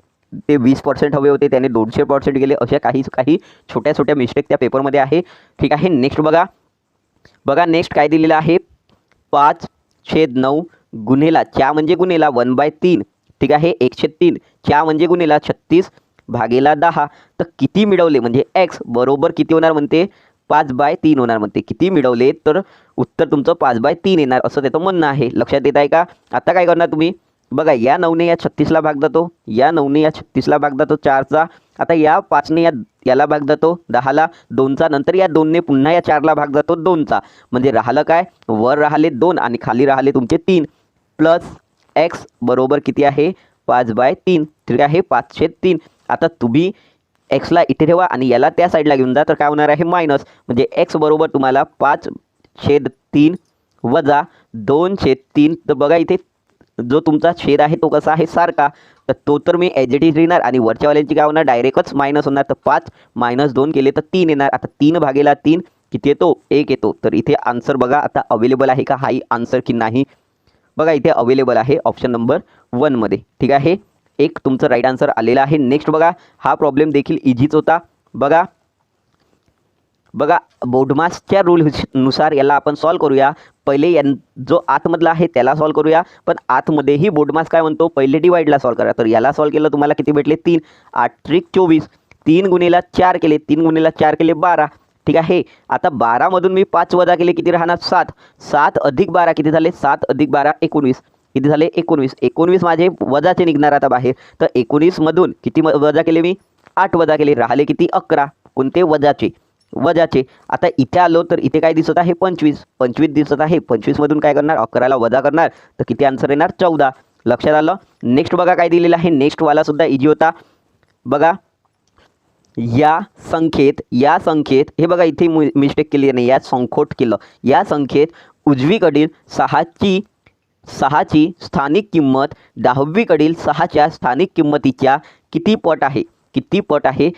ते 20% हवे होते त्याने 200% गेले. अशा काही छोट्या छोट्या मिस्टेक त्या पेपरमध्ये आहे. ठीक आहे, नेक्स्ट बघा. बघा नेक्स्ट काय दिलेलं आहे, 5/9 गुन्हेला च्या म्हणजे गुन्हेला 1/3. ठीक आहे, 1/3 च्या म्हणजे गुन्हेला 36/10. तर किती मिळवले म्हणजे एक्स बरोबर किती होणार म्हणते 5/3 होणार म्हणते. किती मिळवले तर उत्तर तुमचं 5/3 येणार असं त्याचं म्हणणं आहे. लक्षात येत आहे का. आता काय करणार तुम्ही, बघा या 9ने या 36ला भाग जातो, या 9ने या 36ला भाग जातो 4चा. आता या 5ने याला भाग जातो 10ला 2चा. नंतर या 2ने पुन्हा या 4ला भाग जातो 2चा. म्हणजे राहिलं काय, वर राहिले 2 आणि खाली राहिले तुमचे 3 प्लस एक्स बरोबर किती आहे 5/3. ठीक आहे, 5/3. आता तुम्ही एक्सला इथे ठेवा आणि याला त्या साईडला घेऊन जा तर काय होणार आहे मायनस. म्हणजे एक्स बरोबर तुम्हाला 5/3 वजा 2/3. तर बघा इथे जो तुमचा छेद आहे तो कसा आहे सारखा, तर तो तर मी ॲज इट इज लिहिणार आणि वरच्यावाल्यांची काय होणार डायरेक्टच मायनस होणार. तर 5 - 2 केले तर 3 येणार. आता 3/3 किती येतो 1 येतो. तर इथे आन्सर बघा आता अवेलेबल आहे का हाही आन्सर की नाही. बघा इथे अवेलेबल आहे ऑप्शन नंबर 1 मध्ये. ठीक आहे, एक तुमचं राईट आन्सर आलेलं आहे. नेक्स्ट बघा, हा प्रॉब्लेम देखील इझीच होता. बघा बघा बोर्डमासच्या रूलनुसार याला आपण सॉल्व करूया. पहिले जो आतमधला आहे त्याला सॉल्व करूया, पण आतमध्येही बोर्डमास काय म्हणतो पहिले डिवाइडला सॉल्व करा. तर याला सॉल्व केलं तुम्हाला किती भेटले 3, 8 त्रिक 24, 3 गुणिला 4 केले, 3 गुणिला 4 केले 12. ठीक आहे, आता 12मधून मी 5 वजा केले किती राहणार 7, 7 अधिक 12 किती झाले 7 अधिक 12 19, किती झाले 19, 19 माझे वजाचे निघणार आता बाहेर. तर 19मधून किती वजा केले मी 8 वजा केले, राहिले किती 11, कोणते वजाचे. आता इथे आलो तर इथे काय दिसत आहे 25 दिसत आहे. 25मधून काय करणार 11ला वजा करणार तर किती आन्सर येणार 14. लक्षात आलं. नेक्स्ट बघा काय दिलेलं आहे, नेक्स्ट वाला सुद्धा इजी होता. बघा या संख्येत हे बघा इथे मिस्टेक केली नाही, या संखोट केलं. या संख्येत उजवीकडील 6ची स्थानिक किंमत 10वीकडील 6च्या स्थानिक किंमतीच्या किती पट आहे.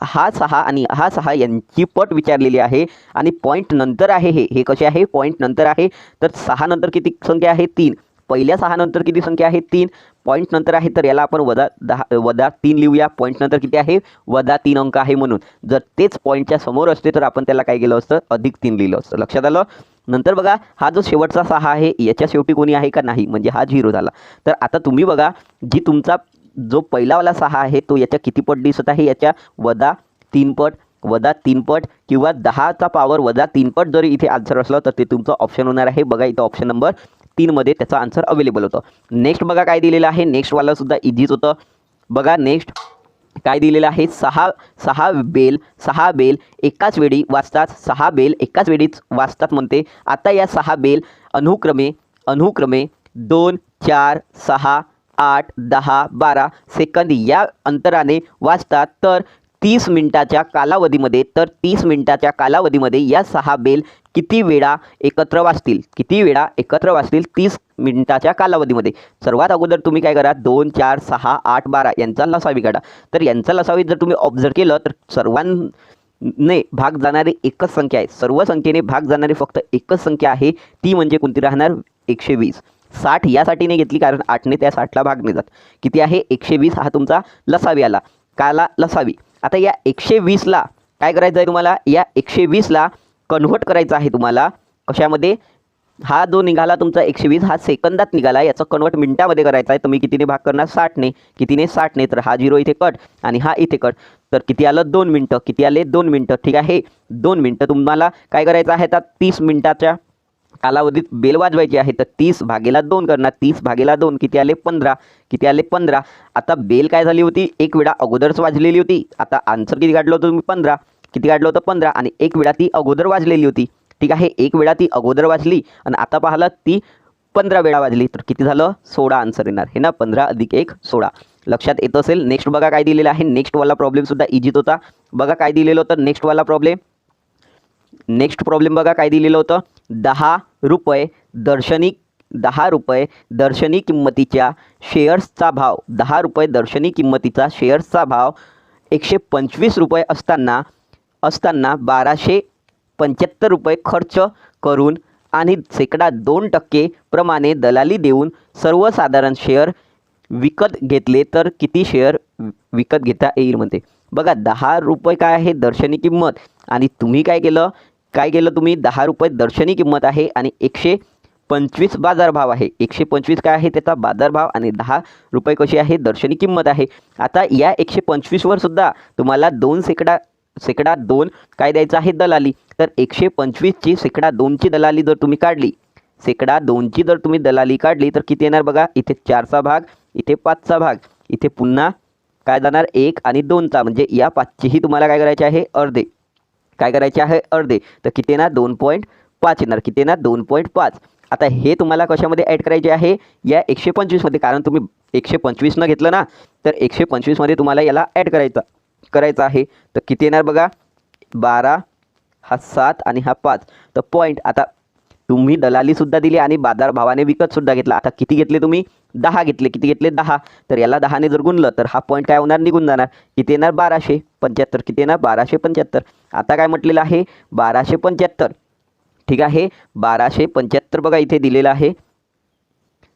हा 6 आणि हा 6 यांची पट विचारलेली आहे आणि पॉईंट नंतर आहे. हे कसे आहे पॉईंट नंतर आहे. तर 6 नंतर किती संख्या आहे 3, पहिल्या 6 नंतर किती संख्या आहे 3, पॉईंट नंतर आहे तर याला आपण वजा 3 लिहूया. पॉईंट नंतर किती आहे -3 अंक आहे म्हणून. जर तेच पॉईंटच्या समोर असते तर आपण त्याला काय केलं असतं +3 लिहिलं असतं. लक्षात आलं. नंतर बघा हा जो शेवटचा 6 आहे याच्या शेवटी कोणी आहे का नाही, म्हणजे हा 0 झाला. तर आता तुम्ही बघा जी तुमचा जो पहिलावाला 6 आहे तो याच्या किती पट दिसत आहे, याच्या -3 पट, -3 पट किंवा 10चा पॉवर -3 पट जरी इथे आन्सर असलं तर ते तुमचं ऑप्शन होणार आहे. बघा इथं ऑप्शन नंबर 3 मध्ये त्याचा आन्सर अवेलेबल होतं. नेक्स्ट बघा काय दिलेलं आहे, नेक्स्टवाला सुद्धा इझीच होतं. बघा नेक्स्ट काय दिलेलं आहे, 6 बेल एकाच वेळी वाजतात, 6 बेल एकाच वेळीच वाजतात म्हणते. आता या 6 बेल अनुक्रमे 2, 4, 6, 8, 10, 12 सेकंद या अंतराने वाजतात. तर 30 मिनिटाच्या कालावधीमध्ये या 6 बेल किती वेळा एकत्र वाजतील, 30 मिनिटाच्या कालावधीमध्ये. सर्वात अगोदर तुम्ही काय करा, 2, 4, 6, 8, 12 यांचा लसावी काढा. तर यांचा लसावी जर तुम्ही ऑब्झर्व केलं तर सर्वांने भाग जाणारी एकच संख्या आहे, सर्व संख्येने भाग जाणारी फक्त एकच संख्या आहे, ती म्हणजे कोणती राहणार, 120. 60 यासाठी नाही घेतली कारण 8ने त्या 60ला भाग नाही जात. किती आहे, 120 हा तुमचा लसावी आला, काला लसावी. आता या 120ला काय करायचं आहे तुम्हाला, या 120ला कन्व्हर्ट करायचं आहे तुम्हाला कशामध्ये. हा जो निघाला तुमचा 120 हा सेकंदात निघाला, याचं कन्वर्ट मिनिटामध्ये करायचं आहे. तुम्ही कितीने भाग करणार, 60ने. कितीने, 60ने. तर हा 0 इथे कट आणि हा इथे कट. तर किती आलं, 2 मिनटं. किती आले, 2 मिनटं. ठीक आहे, 2 मिनटं तुम्हाला काय करायचं आहे, तर 30 मिनिटाच्या कालावधीत बेल वाजवायची आहे. तर 30/2 करणार, 30/2 किती आले, 15. किती आले, 15. आता बेल काय झाली होती, एक वेळा अगोदरच वाजलेली होती. आता आन्सर किती काढलं होतं तुम्ही, 15. किती काढलं होतं, 15. आणि एक वेळा ती अगोदर वाजलेली होती. ठीक आहे, एक वेळा ती अगोदर वाजली आणि आता पाहिलं ती 15 वेळा वाजली. तर किती झालं, 16 आन्सर येणार हे ना. 15 + 1 16. लक्षात येत असेल. नेक्स्ट बघा काय दिलेलं आहे, नेक्स्टवाला प्रॉब्लेमसुद्धा इझीच होता. बघा काय दिलेलं होतं नेक्स्टवाला प्रॉब्लेम. नेक्स्ट प्रॉब्लेम बघा काय दिलेलं होतं, 10 रुपये दर्शनी किंमतीच्या शेअर्सचा भाव, 10 रुपये दर्शनी किंमतीचा शेअर्सचा भाव 125 रुपये असताना 1275 रुपये खर्च करून आणि 2% प्रमाणे दलाली देऊन सर्वसाधारण शेअर विकत घेतले तर किती शेअर विकत घेता येईल म्हणते. बघा 10 रुपये काय आहे दर्शनी किंमत आणि तुम्ही काय केलं तुम्ही 10 रुपये दर्शनी किंमत आहे आणि 125 बाजारभाव आहे. 125 काय आहे त्याचा बाजारभाव आणि 10 रुपये कशी आहे दर्शनी किंमत आहे. आता या 125 वर सुद्धा तुम्हाला 2 शेकडा 2 काय द्यायचं आहे दलाली. तर 125ची शेकडा 2ची दलाली जर तुम्ही काढली, शेकडा 2ची जर तुम्ही दलाली काढली तर किती येणार बघा, इथे 4चा भाग, इथे 5चा भाग, इथे पुन्हा काय जाणार 1 आणि 2चा, म्हणजे या 5चेही तुम्हाला काय करायचे आहे अर्धे. काय करायचे आहे अर्धे. तर किती येणार 2.5 येणार. किती येणार 2.5. आता हे तुम्हाला कशामध्ये ॲड करायचे आहे या 125 मध्ये, कारण तुम्ही 125 न घेतलं ना तर 125 मध्ये तुम्हाला याला ॲड करायचं आहे. तर किती येणार बघा 12, हा 7 आणि हा 5. तर पॉईंट आता तुम्ही दलालीसुद्धा दिली आणि बाजारभावाने विकतसुद्धा घेतला. आता किती घेतले तुम्ही 10 घेतले. किती घेतले 10. तर याला 10ने जर गुणलं तर हा पॉईंट काय होणार निघून जाणार. किती येणार 1275. किती येणार 1275. आता काय म्हटलेलं आहे 1275. ठीक आहे 1275 बघा इथे दिलेला आहे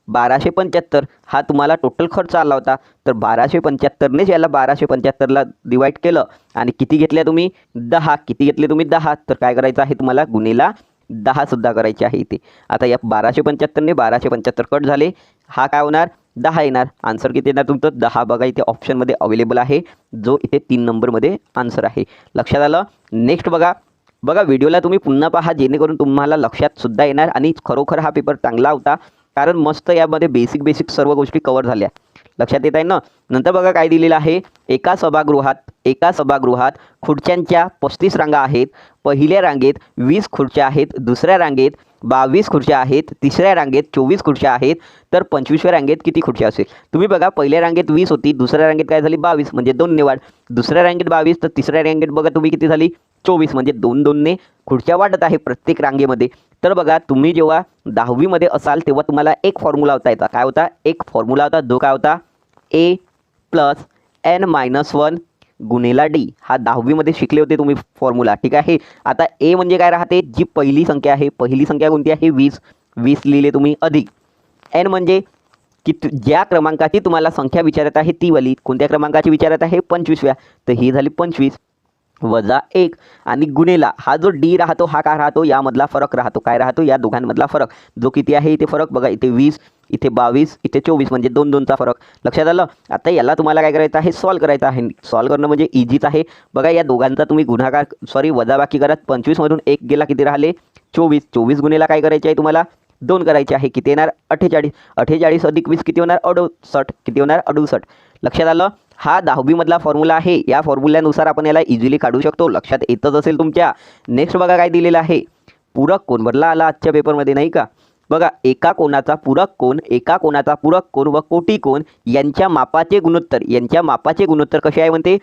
1275 हा तुम्हाला टोटल खर्च आला होता. तर 1275नेच याला 1275ला डिवाईड केलं आणि किती घेतल्या तुम्ही 10. किती घेतले तुम्ही 10. तर काय करायचं आहे तुम्हाला गुणिला 10 सुद्धा करायचे आहे इथे. आता या 1275ने 1275 कट झाले, हा काय होणार 10 येणार. आन्सर किती येणार तुमचं 10. बघा इथे ऑप्शनमध्ये अवेलेबल आहे, जो इथे 3 नंबरमध्ये आन्सर आहे. लक्षात आलं. नेक्स्ट बघा व्हिडिओला तुम्ही पुन्हा पहा जेणेकरून तुम्हाला लक्षात सुद्धा येणार आणि खरोखर हा पेपर चांगला होता, कारण मस्त यामध्ये बेसिक सर्व गोष्टी कव्हर झाल्या. लक्षात येत आहे ना. नंतर बघा काय दिलेलं आहे, एका सभागृहात खुर्च्यांच्या 35 रांगा आहेत. पहिल्या रांगेत 20 खुर्च्या आहेत, दुसऱ्या रांगेत 22 खुर्च्या आहेत, तिसऱ्या रांगेत 24 खुर्च्या आहेत. तर 25व्या रांगेत किती खुर्च्या असेल. तुम्ही बघा पहिल्या रांगेत 20 होती, दुसऱ्या रांगेत काय झाली 22, म्हणजे 2 ने वाढ. दुसऱ्या रांगेत 22 तर तिसऱ्या रांगेत बघा तुम्ही किती झाली 24, म्हणजे 2ने खुर्च्या वाढत आहे प्रत्येक रांगेमध्ये. तर बघा तुम्ही जेव्हा 10वी मध्ये असाल तेव्हा तुम्हाला एक फॉर्म्युला होता याचा. काय होता, एक फॉर्म्युला होता जो काय होता A + n-1 गुणिला D. हा 10वी मध्ये शिकले होते तुम्ही फॉर्म्युला. ठीक आहे. आता A म्हणजे काय राहते, जी पहिली संख्या आहे, पहिली संख्या कोणती आहे 20 लिहिले तुम्ही, अधिक n म्हणजे की ज्या क्रमांकाची तुम्हाला संख्या विचारत आहे ती वाली. कोणत्या क्रमांकाची विचारत आहे 25व्या. तर ही झाली 25 वजा 1 आणि गुणेला हा जो डी राहतो हा काय राहतो, यामधला फरक राहतो. काय राहतो, या दोघांमधला फरक जो किती आहे इथे फरक बघा, इथे 20 इथे 22 इथे 24 म्हणजे 2चा फरक. लक्षात आलं. आता याला तुम्हाला काय करायचं आहे, सॉल्व करायचं आहे. सॉल्व करणं म्हणजे इझीच आहे. बघा या दोघांचा तुम्ही गुणाकार वजाबाकी करा. 25 मधून 1 गेला, किती राहिले 24. 24 गुणेला काय करायचे आहे तुम्हाला 2 करायचे आहे. किती येणार 48. 48 अधिक 20 किती होणार 68. किती होणार 68. लक्षात आलं. हा 10वी मधला फॉर्म्युला आहे. या फॉर्म्युल्यानुसार आपण याला इझिली काढू शकतो. लक्षात येतच असेल तुमच्या. नेक्स्ट बघा काय दिलेलं आहे, पूरक कोण बदला आला आजच्या पेपरमध्ये नाही का. बघा एका कोणाचा पूरक कोण व कोटी कोण यांच्या मापाचे गुणोत्तर कसे आहे म्हणते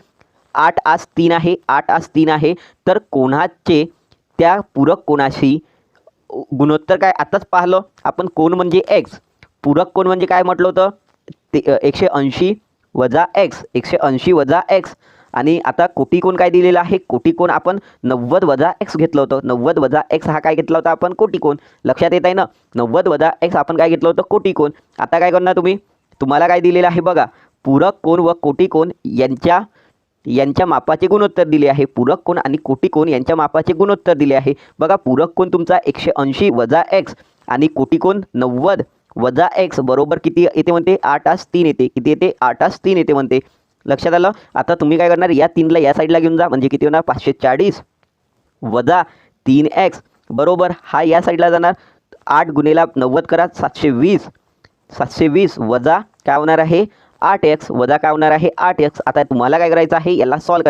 8:3 आहे. 8:3 आहे. तर कोणाचे त्या पूरक कोणाशी गुणोत्तर काय आताच पाहिलं आपण. कोण म्हणजे x, पूरक कोण म्हणजे काय म्हटलं होतं ते 180 वजा x, 180 वजा x. आणि आता कोटी कोण काय दिलेला आहे, कोटी कोण आपण 90 वजा x घेतलं होतं. 90 वजा x हा काय घेतला होता आपण कोटी कोण. लक्षात येत आहे ना. 90 वजा x आपण काय घेतलं होतं कोटी कोण. आता काय करणार तुम्हाला काय दिलेलं आहे बघा, पूरक कोण व कोटी कोण यांच्या मापाचे गुणोत्तर दिले आहे. पूरक कोण आणि कोटी कोण यांच्या मापाचे गुणोत्तर दिले आहे. बघा पूरक कोण तुमचा 180 वजा x आणि कोटी कोण 90 वजा x बरोबर किती येते म्हणते 8:3 येते. किती येते 8:3 येते म्हणते. लक्षात आलं. आता तुम्ही काय करणार, या 3ला या साईडला घेऊन जा म्हणजे किती होणार 540 वजा 3x बरोबर हा या साईडला जाणार. 8 गुणेला 90 करा 720 वजा काय होणार आहे 8x वजा काय होणार आहे 8x. आता तुम्हाला काय करायचं आहे, याला सॉल्व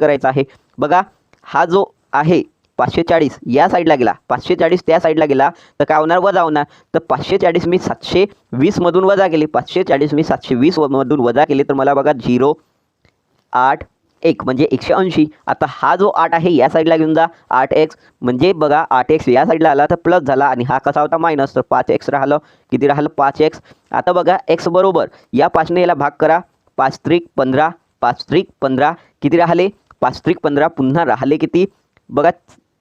करायचं आहे. बघा हा जो आहे 540 या साईडला गेला, 540 त्या साईडला गेला तर काय होणार वजा होणार. तर 540 मी 720 मधून वजा केले, 540 मी 720 मधून वजा केले तर मला बघा 081 म्हणजे 180. आता हा जो 8 आहे या साईडला घेऊन जा 8x म्हणजे बघा 8x या साईडला आला तर प्लस झाला आणि हा कसा होता मायनस, तर 5x राहिलं. किती राहिलं 5x. आता बघा x बरोबर या 5ने याला भाग करा 5 त्रिक 15, 5 त्रिक 15 किती राहिले 5 त्रिक 15 पुन्हा राहिले किती बघा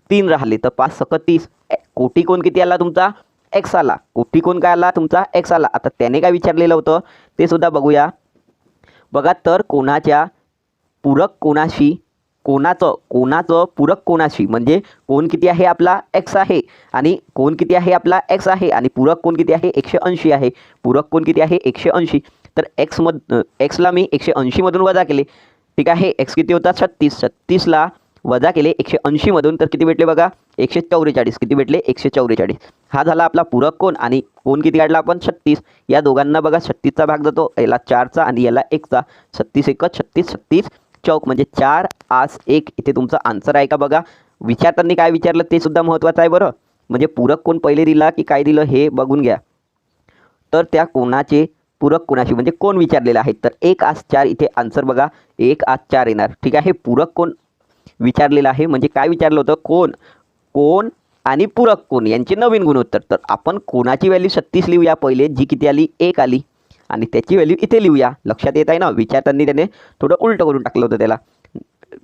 3 राहिले तर 5 सक 30. कोटी कोण किती आला तुमचा x आला. कोटी कोण काय आला तुमचा x आला. आता त्याने काय विचारलेलं होतं ते सुद्धा बघूया. बघा तर कोणाच्या पूरक कोणाशी कोणाचं पूरक कोणाशी म्हणजे कोण किती आहे आपला x आहे आणि कोण किती आहे आपला x आहे आणि पूरक कोण किती आहे 180 आहे. पूरक कोण किती आहे 180. तर xला मी 180 मधून वजा केले. ठीक आहे. x किती होता 36ला वजा केले 180 मधून तर किती भेटले बघा 144. किती भेटले 144. हा झाला आपला पूरक कोण आणि कोण किती काढला आपण 36. या दोघांना बघा 36चा भाग जातो, याला 4चा आणि याला 1चा. 36 1 36 36 चौक म्हणजे 4 8 1 इथे तुमचा आन्सर आहे का बघा. विचारताना काय विचारलं ते सुद्धा महत्त्वाचं आहे बरं. म्हणजे पूरक कोण पहिले दिला की काय दिलं हे बघून घ्या. तर त्या कोणाचे पूरक कोणाशी म्हणजे कोण विचारलेला आहे तर 1 8 4 इथे आन्सर बघा 1 8 4 येणार. ठीक आहे. पूरक कोण विचारलेलं आहे म्हणजे काय विचारलं होतं कोण आणि पूरक कोण यांचे नवीन गुणोत्तर. तर आपण कोणाची व्हॅल्यू 36 लिहूया पहिले, जी किती आली 1 आली आणि त्याची व्हॅल्यू इथे लिहूया. लक्षात येत आहे ना. विचारताना त्याने थोडं उलटं करून टाकलं होतं त्याला.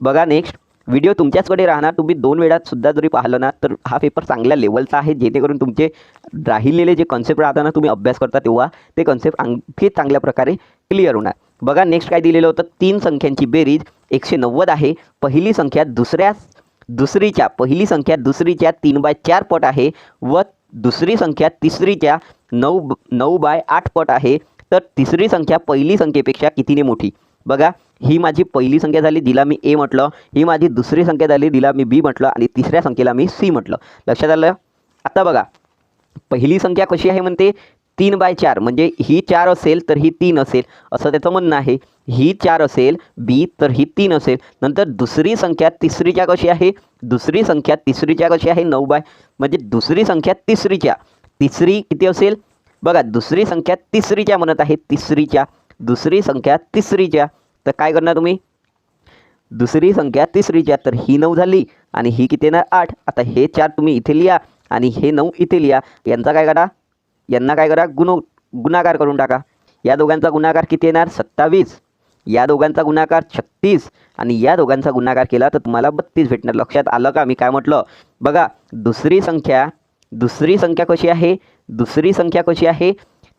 बघा नेक्स्ट व्हिडिओ तुमच्याचकडे राहणार. तुम्ही 2 वेळात सुद्धा जरी पाहिलं ना तर हा पेपर चांगल्या लेवलचा आहे, जेणेकरून तुमचे राहिलेले जे कॉन्सेप्ट राहताना तुम्ही अभ्यास करता तेव्हा ते कॉन्सेप्ट आणखी चांगल्या प्रकारे क्लिअर होणार. बघा नेक्स्ट काय दिलेलं होतं, 3 संख्यांची बेरीज 190 आहे. पहिली संख्या दुसरीच्या 3/4 पट आहे व दुसरी संख्या तिसरीच्या 9/8 पट आहे. तर तिसरी संख्या पहिली संख्येपेक्षा कितीने मोठी. बघा ही माझी पहिली संख्या झाली, जिला मी a म्हटलं. ही माझी दुसरी संख्या झाली, जिला मी b म्हटलं आणि तिसऱ्या संख्येला मी c म्हटलं. लक्षात आलं. आता बघा पहिली संख्या कशी आहे म्हणते 3/4 म्हणजे ही 4 असेल तर ही 3 असेल असं त्याचं म्हणणं आहे. ही 4 असेल b तर ही 3 असेल. नंतर दुसरी संख्या तिसरीच्या कशी आहे, 9 म्हणजे दुसरी संख्या तिसरी किती असेल बघा. दुसरी संख्या तिसरीच्या म्हणत आहे, दुसरी संख्या तिसरीच्या. तर काय करणार तुम्ही, दुसरी संख्या तिसरीच्या तर ही 9 झाली आणि ही किती येणार 8. आता हे 4 तुम्ही इथे लिहा आणि हे 9 इथे लिहा. यांना काय करा गुणाकार करून टाका. या दोघांचा गुणाकार किती येणार 27. या दोघांचा गुणाकार 36 आणि या दोघांचा गुणाकार केला तर तुम्हाला 32 भेटणार. लक्षात आलं का मी काय म्हटलं. बघा दुसरी संख्या कशी आहे,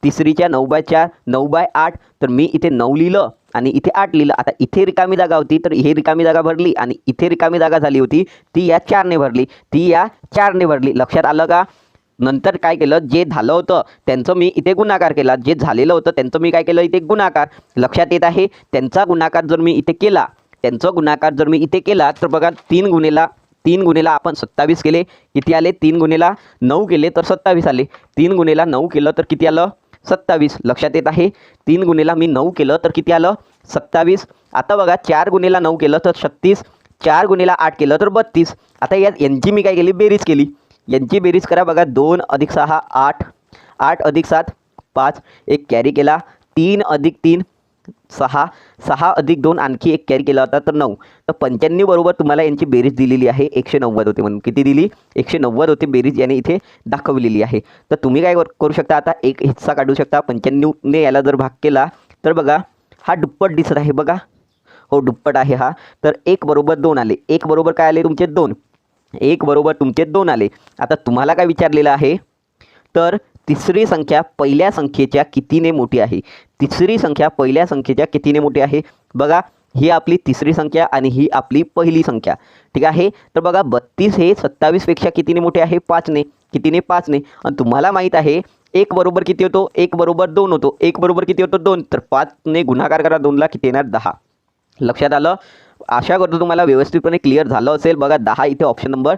तिसरीच्या 9/4 9/8. तर मी इथे 9 लिहिलं आणि इथे 8 लिहिलं. आता इथे रिकामी जागा होती तर ही रिकामी जागा भरली आणि इथे रिकामी जागा झाली होती ती या 4ने भरली, ती या 4ने भरली. लक्षात आलं का? नंतर काय केलं, जे झालं होतं त्यांचं मी इथे गुणाकार केला, जे झालेलं होतं त्यांचं मी काय केलं इथे गुणाकार. लक्षात येत आहे? त्यांचा गुणाकार जर मी इथे केला, त्यांचा गुणाकार जर मी इथे केला तर बघा 3 गुणेला आपण 27 केले, किती आले? 3 गुणेला 9 केले तर 27 आले. 3 गुणेला 9 केलं तर किती आलं? 27. लक्षात येत आहे? 3 गुणेला मी 9 केलं तर किती आलं? 27. आता बघा 4 गुणेला 9 केलं तर 36, 4 गुणेला 8 केलं तर 32. आता यांची मी काय केली? बेरीज केली. यांची बेरीज करा बघा. 2 अधिक 6 8, 8 अधिक 7 5, एक कॅरी केला. 3 अधिक 3 6, 6 अधिक 2 आणखी एक कॅरी केला होता तर 9. तर 95 बरोबर तुम्हाला यांची बेरीज दिलेली आहे 190 होते. म्हणून किती दिली? 190 होते बेरीज याने इथे दाखवलेली आहे. तर तुम्ही काय करू शकता, आता एक हिस्सा काढू शकता. 95ने याला जर भाग केला तर बघा हा दुप्पट दिसत आहे बघा. हो दुप्पट आहे हा. तर 1 बरोबर 2 आले. 1 बरोबर काय आले तुमचे? 2. 1 बरोबर तुमचे 2 आले. आता तुम्हाला काय विचारलेलं आहे, तर तिसरी संख्या पहिल्या संख्येच्या कितीने मोठी आहे? तिसरी संख्या पहिल्या संख्येच्या कितीने मोठी आहे? बघा ही आपली तिसरी संख्या आणि ही आपली पहिली संख्या. ठीक आहे. तर बघा 32 हे 27 पेक्षा कितीने मोठे आहे? 5ने. कितीने? 5ने. आणि तुम्हाला माहीत आहे 1 बरोबर किती होतो? 1 बरोबर 2 होतो. 1 बरोबर किती होतो? 2. तर 5ने गुणाकार करा 2ला, किती येणार? 10. लक्षात आलं? आशा करतो तुम्हाला व्यवस्थितपणे क्लिअर झालं असेल. बघा 10 इथे ऑप्शन नंबर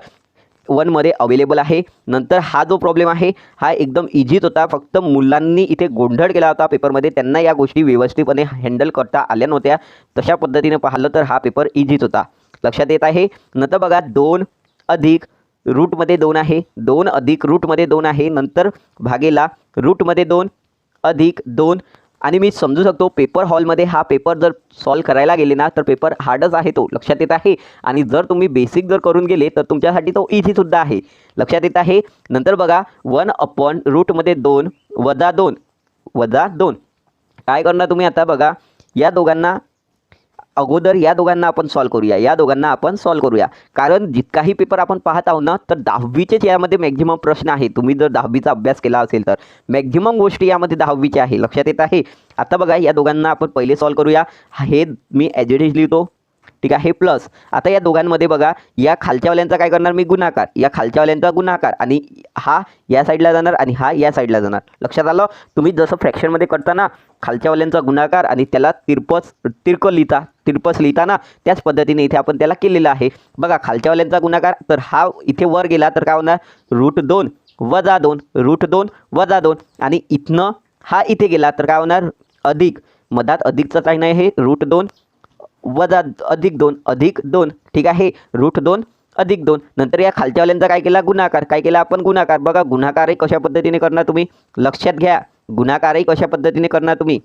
1 मध्ये अवेलेबल आहे. नंतर हा जो प्रॉब्लेम आहे हा एकदम इझीच होता. फक्त मुलांनी इथे गोंधळ केला होता पेपरमध्ये. त्यांना या गोष्टी व्यवस्थितपणे हँडल करता आल्या नव्हत्या. तशा पद्धतीने पाहिलं तर हा पेपर इझीच होता. लक्षात येत आहे? नंतर बघा 2 अधिक रूटमध्ये 2 आहे. 2 अधिक रूटमध्ये 2 आहे. नंतर भागेला रूटमध्ये 2 अधिक 2. आणि मी समजू शकतो पेपर हॉलमध्ये हा पेपर जर सॉल्व करायला गेले ना तर पेपर हार्डच आहे तो. लक्षात येत आहे? आणि जर तुम्ही बेसिक जर करून गेले तर तुमच्यासाठी तो इझीसुद्धा आहे. लक्षात येत आहे? नंतर बघा 1/रूटमध्ये 2 वजा 2 वजा 2. काय करणार तुम्ही आता? बघा या दोघांना अगोदर या दोघांना आपण सॉल्व करूया. या दोघांना आपण सॉल्व करूया. कारण जितकाही पेपर आपण पाहत आहोत ना तर 10वीचेच यामध्ये मॅक्झिमम प्रश्न आहे. तुम्ही जर 10वीचा अभ्यास केला असेल तर मॅक्झिमम गोष्टी यामध्ये 10वीच्या आहे. लक्षात येत आहे? आता बघा या दोघांना आपण पहिले सॉल्व करूया. हे मी ॲज इट इज लिहितो. ठीक आहे. प्लस आता या दोघांमध्ये बघा या खालच्यावाल्यांचा काय करणार मी? गुणाकार. या खालच्यावाल्यांचा गुणाकार आणि हा या साईडला जाणार आणि हा या साईडला जाणार. लक्षात आलं? तुम्ही जसं फ्रॅक्शनमध्ये करताना खालच्यावाल्यांचा गुणाकार आणि त्याला तिरपस लिहिता ना त्याच पद्धतीने इथे आपण त्याला केलेलं आहे. बघा खालच्यावाल्यांचा गुणाकार तर हा इथे वर गेला तर काय होणार? √2 वजा 2 √2 वजा 2. आणि इथनं हा इथे गेला तर काय होणार? अधिक. मधात अधिकचं काही नाही, हे √2 वजा अधिक 2 अधिक 2. ठीक आहे. √2 अधिक 2. नंतर या खालच्यावाल्यांचा काय केला? गुणाकार. काय केला आपण? गुणाकार. बघा गुणाकारही कशा पद्धतीने करणार तुम्ही? लक्षात घ्या. गुणाकारही कशा पद्धतीने करणार तुम्ही?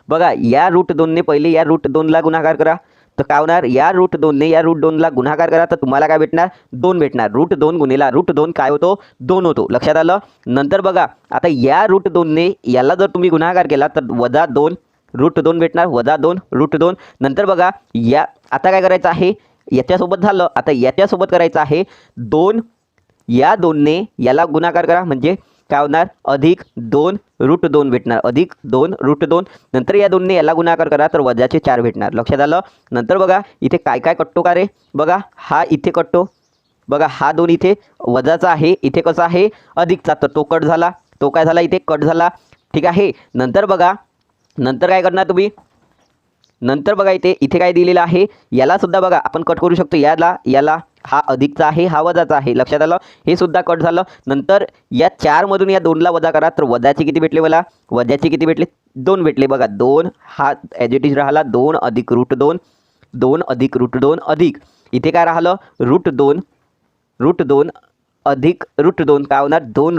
बघा या √2ने पहिले या √2ला गुणाकार करा तर काय होणार? या √2ने या √2ला गुणाकार करा तर तुम्हाला काय भेटणार? 2 भेटणार. √2 गुणिला √2 काय होतो? 2 होतो. लक्षात आलं? नंतर बघा आता या √2ने याला जर तुम्ही गुणाकार केला तर वजा 2 √2 भेटणार. वजा 2 √2. नंतर बघा या आता काय करायचं आहे? याच्यासोबत झालं. आता याच्यासोबत करायचं आहे 2. या 2ने याला गुणाकार करा म्हणजे काय होणार? अधिक 2 √2 भेटणार. अधिक 2 √2. नंतर या 2ने याला गुणाकार करा तर वजाचे 4 भेटणार. लक्षात आलं? नंतर बघा इथे काय काय कटतो का रे? बघा हा इथे कटतो. बघा हा 2 इथे वजाचा आहे. इथे कसा आहे? अधिकचा. तर तो कट झाला. तो काय झाला? इथे कट झाला. ठीक आहे. नंतर बघा नंतर काय करणार तुम्ही? नंतर बघा इथे काय दिलेलं आहे? याला सुद्धा बघा आपण कट करू शकतो. याला हा अधिकचा आहे, हा वजाचा आहे. लक्षात आलं? हे सुद्धा कट झालं. नंतर या 4 मधून या 2ला वजा करा तर वजाचे किती भेटले? मला वजाचे किती भेटले? 2 भेटले. बघा 2 हा ॲज इट इज राहिला. 2 अधिक √2 2 अधिक √2 अधिक इथे काय राहिलं? √2 अधिक √2 काय होणार? 2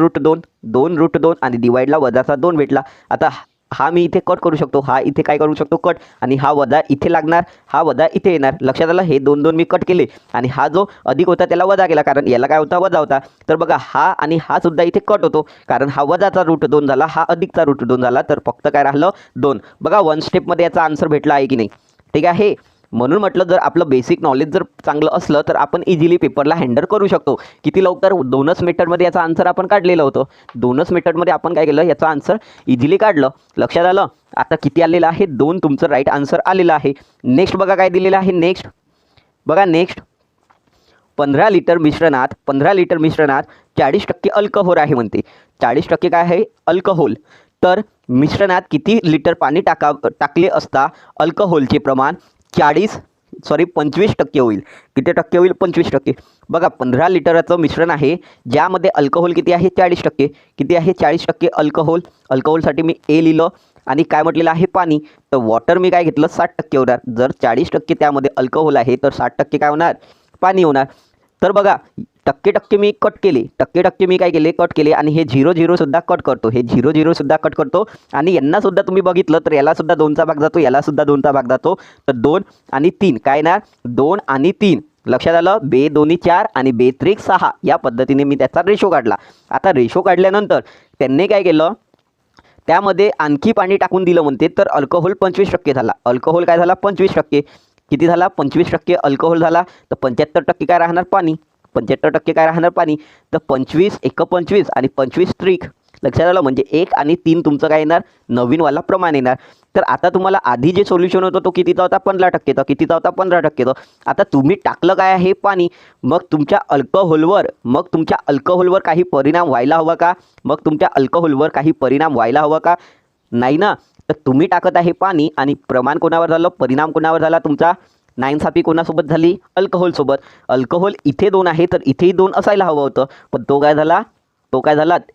√2 आणि डिवाइडला वजाचा 2 भेटला. आता हा मी इथे कट करू शकतो. हा इथे काय करू शकतो? कट. आणि हा वजा इथे लागणार, हा वजा इथे येणार. लक्षात आलं? हे 2 मी कट केले आणि हा जो अधिक होता त्याला वजा केला कारण याला काय होता? वजा होता. तर बघा हा आणि हा सुद्धा इथे कट होतो कारण हा वजाचा √2 झाला, हा अधिकचा √2 झाला. तर फक्त काय राहिलं? 2. बघा 1 स्टेपमध्ये याचा आन्सर भेटला आहे की नाही? ठीक आहे. म्हणून म्हटलं जर आपलं बेसिक नॉलेज जर चांगलं असलं तर आपण इझिली पेपरला हँडल करू शकतो. किती लवकर 2च मेथडमध्ये याचा आन्सर आपण काढलेलं होतं. 2च मेथडमध्ये आपण काय केलं, याचा आन्सर इझिली काढलं. लक्षात आलं. आता किती आलेलं आहे, 2 तुमचं राईट आन्सर आलेलं आहे. नेक्स्ट बघा काय दिलेलं आहे. नेक्स्ट बघा, नेक्स्ट 15 लिटर मिश्रणात 40% अल्कोहोल आहे म्हणते. 40% काय आहे, अल्कोहोल. तर मिश्रणात किती लिटर पाणी टाकले असता अल्कोहोलचे प्रमाण 25% होईल. किती टक्के होईल, 25%. बघा 15 लिटरचं मिश्रण आहे ज्यामध्ये अल्कोहोल किती आहे, 40%. किती आहे, 40% अल्कोहोल. अल्कोहोलसाठी मी ए लिहिलं आणि काय म्हटलेलं आहे, पाणी. तर वॉटर मी काय घेतलं, 60% होणार. जर 40% त्यामध्ये अल्कोहोल आहे तर 60% काय होणार, पाणी होणार. तर बघा टक्के मी कट केले. टक्के मी काय केले, कट केले आणि हे 0 सुद्धा कट करतो. हे 0 सुद्धा कट करतो आणि यांना सुद्धा तुम्ही बघितलं तर याला सुद्धा 2चा भाग जातो, याला सुद्धा 2चा भाग जातो. तर 2 आणि 3 काय येणार, 2 आणि 3. लक्षात आलं. बे 2 4 आणि बे 3 6 या पद्धतीने मी त्याचा रेशो काढला. आता रेशो काढल्यानंतर त्यांनी काय केलं, त्यामध्ये आणखी पाणी टाकून दिलं म्हणते. तर अल्कोहोल 25% झाला. अल्कोहोल काय झाला, 25%. किती झाला, 25% अल्कोहोल झाला. तर 75% काय राहणार, पाणी. 75% काय राहणार, पाणी. तर 25 1 25 आणि 25 त्रिक. लक्षात आलं. म्हणजे 1 आणि 3 तुमचं काय येणार, नवीनवाला प्रमाण येणार. तर आता तुम्हाला आधी जे सोल्युशन होतं तो कितीचा होता, 15%चा. कितीचा होता, 15%चा. आता तुम्ही टाकलं काय आहे, पाणी. मग तुमच्या अल्कोहोलवर काही परिणाम व्हायला हवा का, नाही ना. तर तुम्ही टाकत आहे पाणी आणि प्रमाण कोणावर झालं, परिणाम कोणावर झाला तुमचा, नाइंसाफी कोणासोबत झाली, अल्कोहोलसोबत. अल्कोहोल इथे 2 आहे तर इथेही 2 असायला हवं होतं, पण तो काय झाला,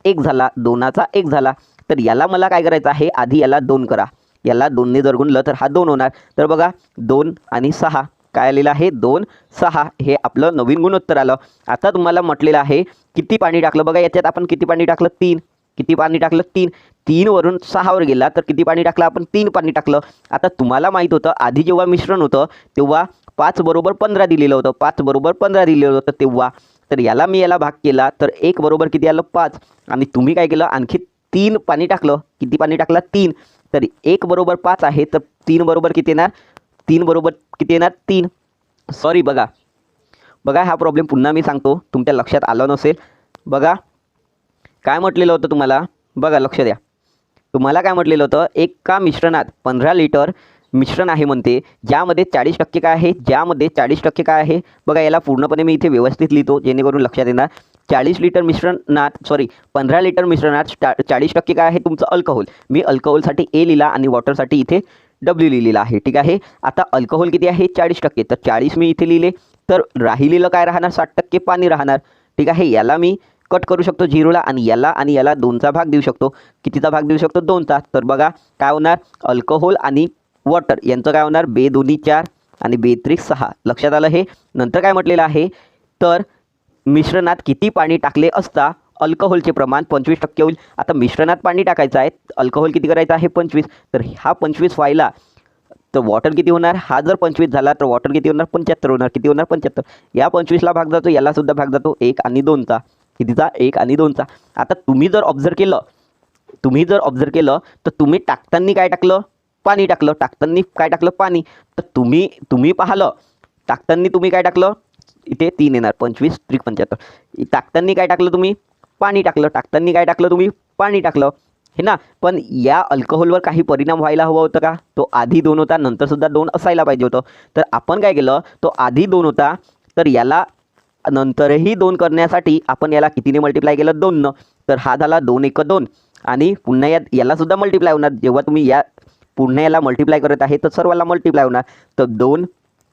1 झाला. 2चा 1 झाला. तर याला मला काय करायचं आहे, आधी याला 2 करा. याला 2ने जर गुणलं तर हा 2 होणार. तर बघा 2 आणि 6 काय आलेलं आहे, 2 6 हे आपलं नवीन गुणोत्तर आलं. आता तुम्हाला म्हटलेलं आहे किती पाणी टाकलं. बघा याच्यात आपण किती पाणी टाकलं, 3. किती पाणी टाकलं, 3. 3 वरून 6वर गेला तर किती पाणी टाकलं आपण, 3 पाणी टाकलं. आता तुम्हाला माहीत होतं आधी जेव्हा मिश्रण होतं तेव्हा 5 बरोबर 15 दिलेलं होतं. 5 बरोबर 15 दिलेलं होतं तेव्हा. तर याला मी याला भाग केला तर 1 बरोबर किती आलं, 5. आणि तुम्ही काय केलं, आणखी 3 पाणी टाकलं. किती पाणी टाकलं, 3. तर 1 बरोबर 5 आहे तर 3 बरोबर किती येणार, 3 बरोबर किती येणार, 3. सॉरी बघा हा प्रॉब्लेम पुन्हा मी सांगतो, तुमच्या लक्षात आलं नसेल. बघा काय म्हटलेलं होतं तुम्हाला, बघा लक्ष द्या. तुम्हाला काय म्हटलेलं होतं, एका मिश्रणात 15 लिटर मिश्रण आहे म्हणते ज्यामध्ये 40% काय आहे, 40% काय आहे. बघा याला पूर्णपणे मी इथे व्यवस्थित लिहितो जेणेकरून लक्षात येणार. 15 लिटर मिश्रणात 40% काय आहे तुमचं, अल्कोहोल. मी अल्कोहोलसाठी ए लिहिला आणि वॉटरसाठी इथे डब्ल्यू लिहिलेला आहे. ठीक आहे. आता अल्कोहोल किती आहे, 40%. तर 40 मी इथे लिहिले. तर राहिलेलं काय राहणार, 60% पाणी राहणार. ठीक आहे. याला मी कट करू शकतो 0ला आणि याला 2चा भाग देऊ शकतो. कितीचा भाग देऊ शकतो, 2चा. तर बघा काय होणार, अल्कोहोल आणि वॉटर यांचं काय होणार, बे 2 4 आणि बे 3 6. लक्षात आलं. हे नंतर काय म्हटलेलं आहे, तर मिश्रणात किती पाणी टाकले असता अल्कोहोलचे प्रमाण 25% होईल. आता मिश्रणात पाणी टाकायचं आहे, अल्कोहोल किती करायचं आहे, 25. तर हा 25 व्हायला तर वॉटर किती होणार, हा जर 25 झाला तर वॉटर किती होणार, 75 होणार. किती होणार, 75. या 25ला भाग जातो, याला सुद्धा भाग जातो 1 आणि 2चा. कितीचा, 1 आणि 2चा. आता तुम्ही जर ऑब्झर्व केलं तर तुम्ही टाकताना काय टाकलं, पाणी टाकलं. पाणी. तर तुम्ही पाहिलं टाकताना तुम्ही काय टाकलं, इथे 3 येणार, 25 3 75. टाकताना काय टाकलं तुम्ही, पाणी टाकलं. पाणी टाकलं हे ना. पण या अल्कोहोलवर काही परिणाम व्हायला हवा होता का, तो आधी 2 होता, नंतर सुद्धा 2 असायला पाहिजे होतं. तर आपण काय केलं, तो आधी 2 होता तर याला नंतरही 2 करण्यासाठी आपण याला कितीने मल्टिप्लाय केलं, 2 तर हा झाला 2 1 2 आणि पुन्हा याला सुद्धा मल्टिप्लाय होणार. जेव्हा तुम्ही या पुन्हा याला मल्टिप्लाय करत आहे तर सर्वाला मल्टिप्लाय होणार. तर 2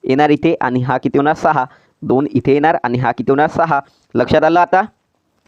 येणार इथे आणि हा किती होणार, 6. 2 इथे येणार आणि हा किती होणार, 6. लक्षात आलं. आता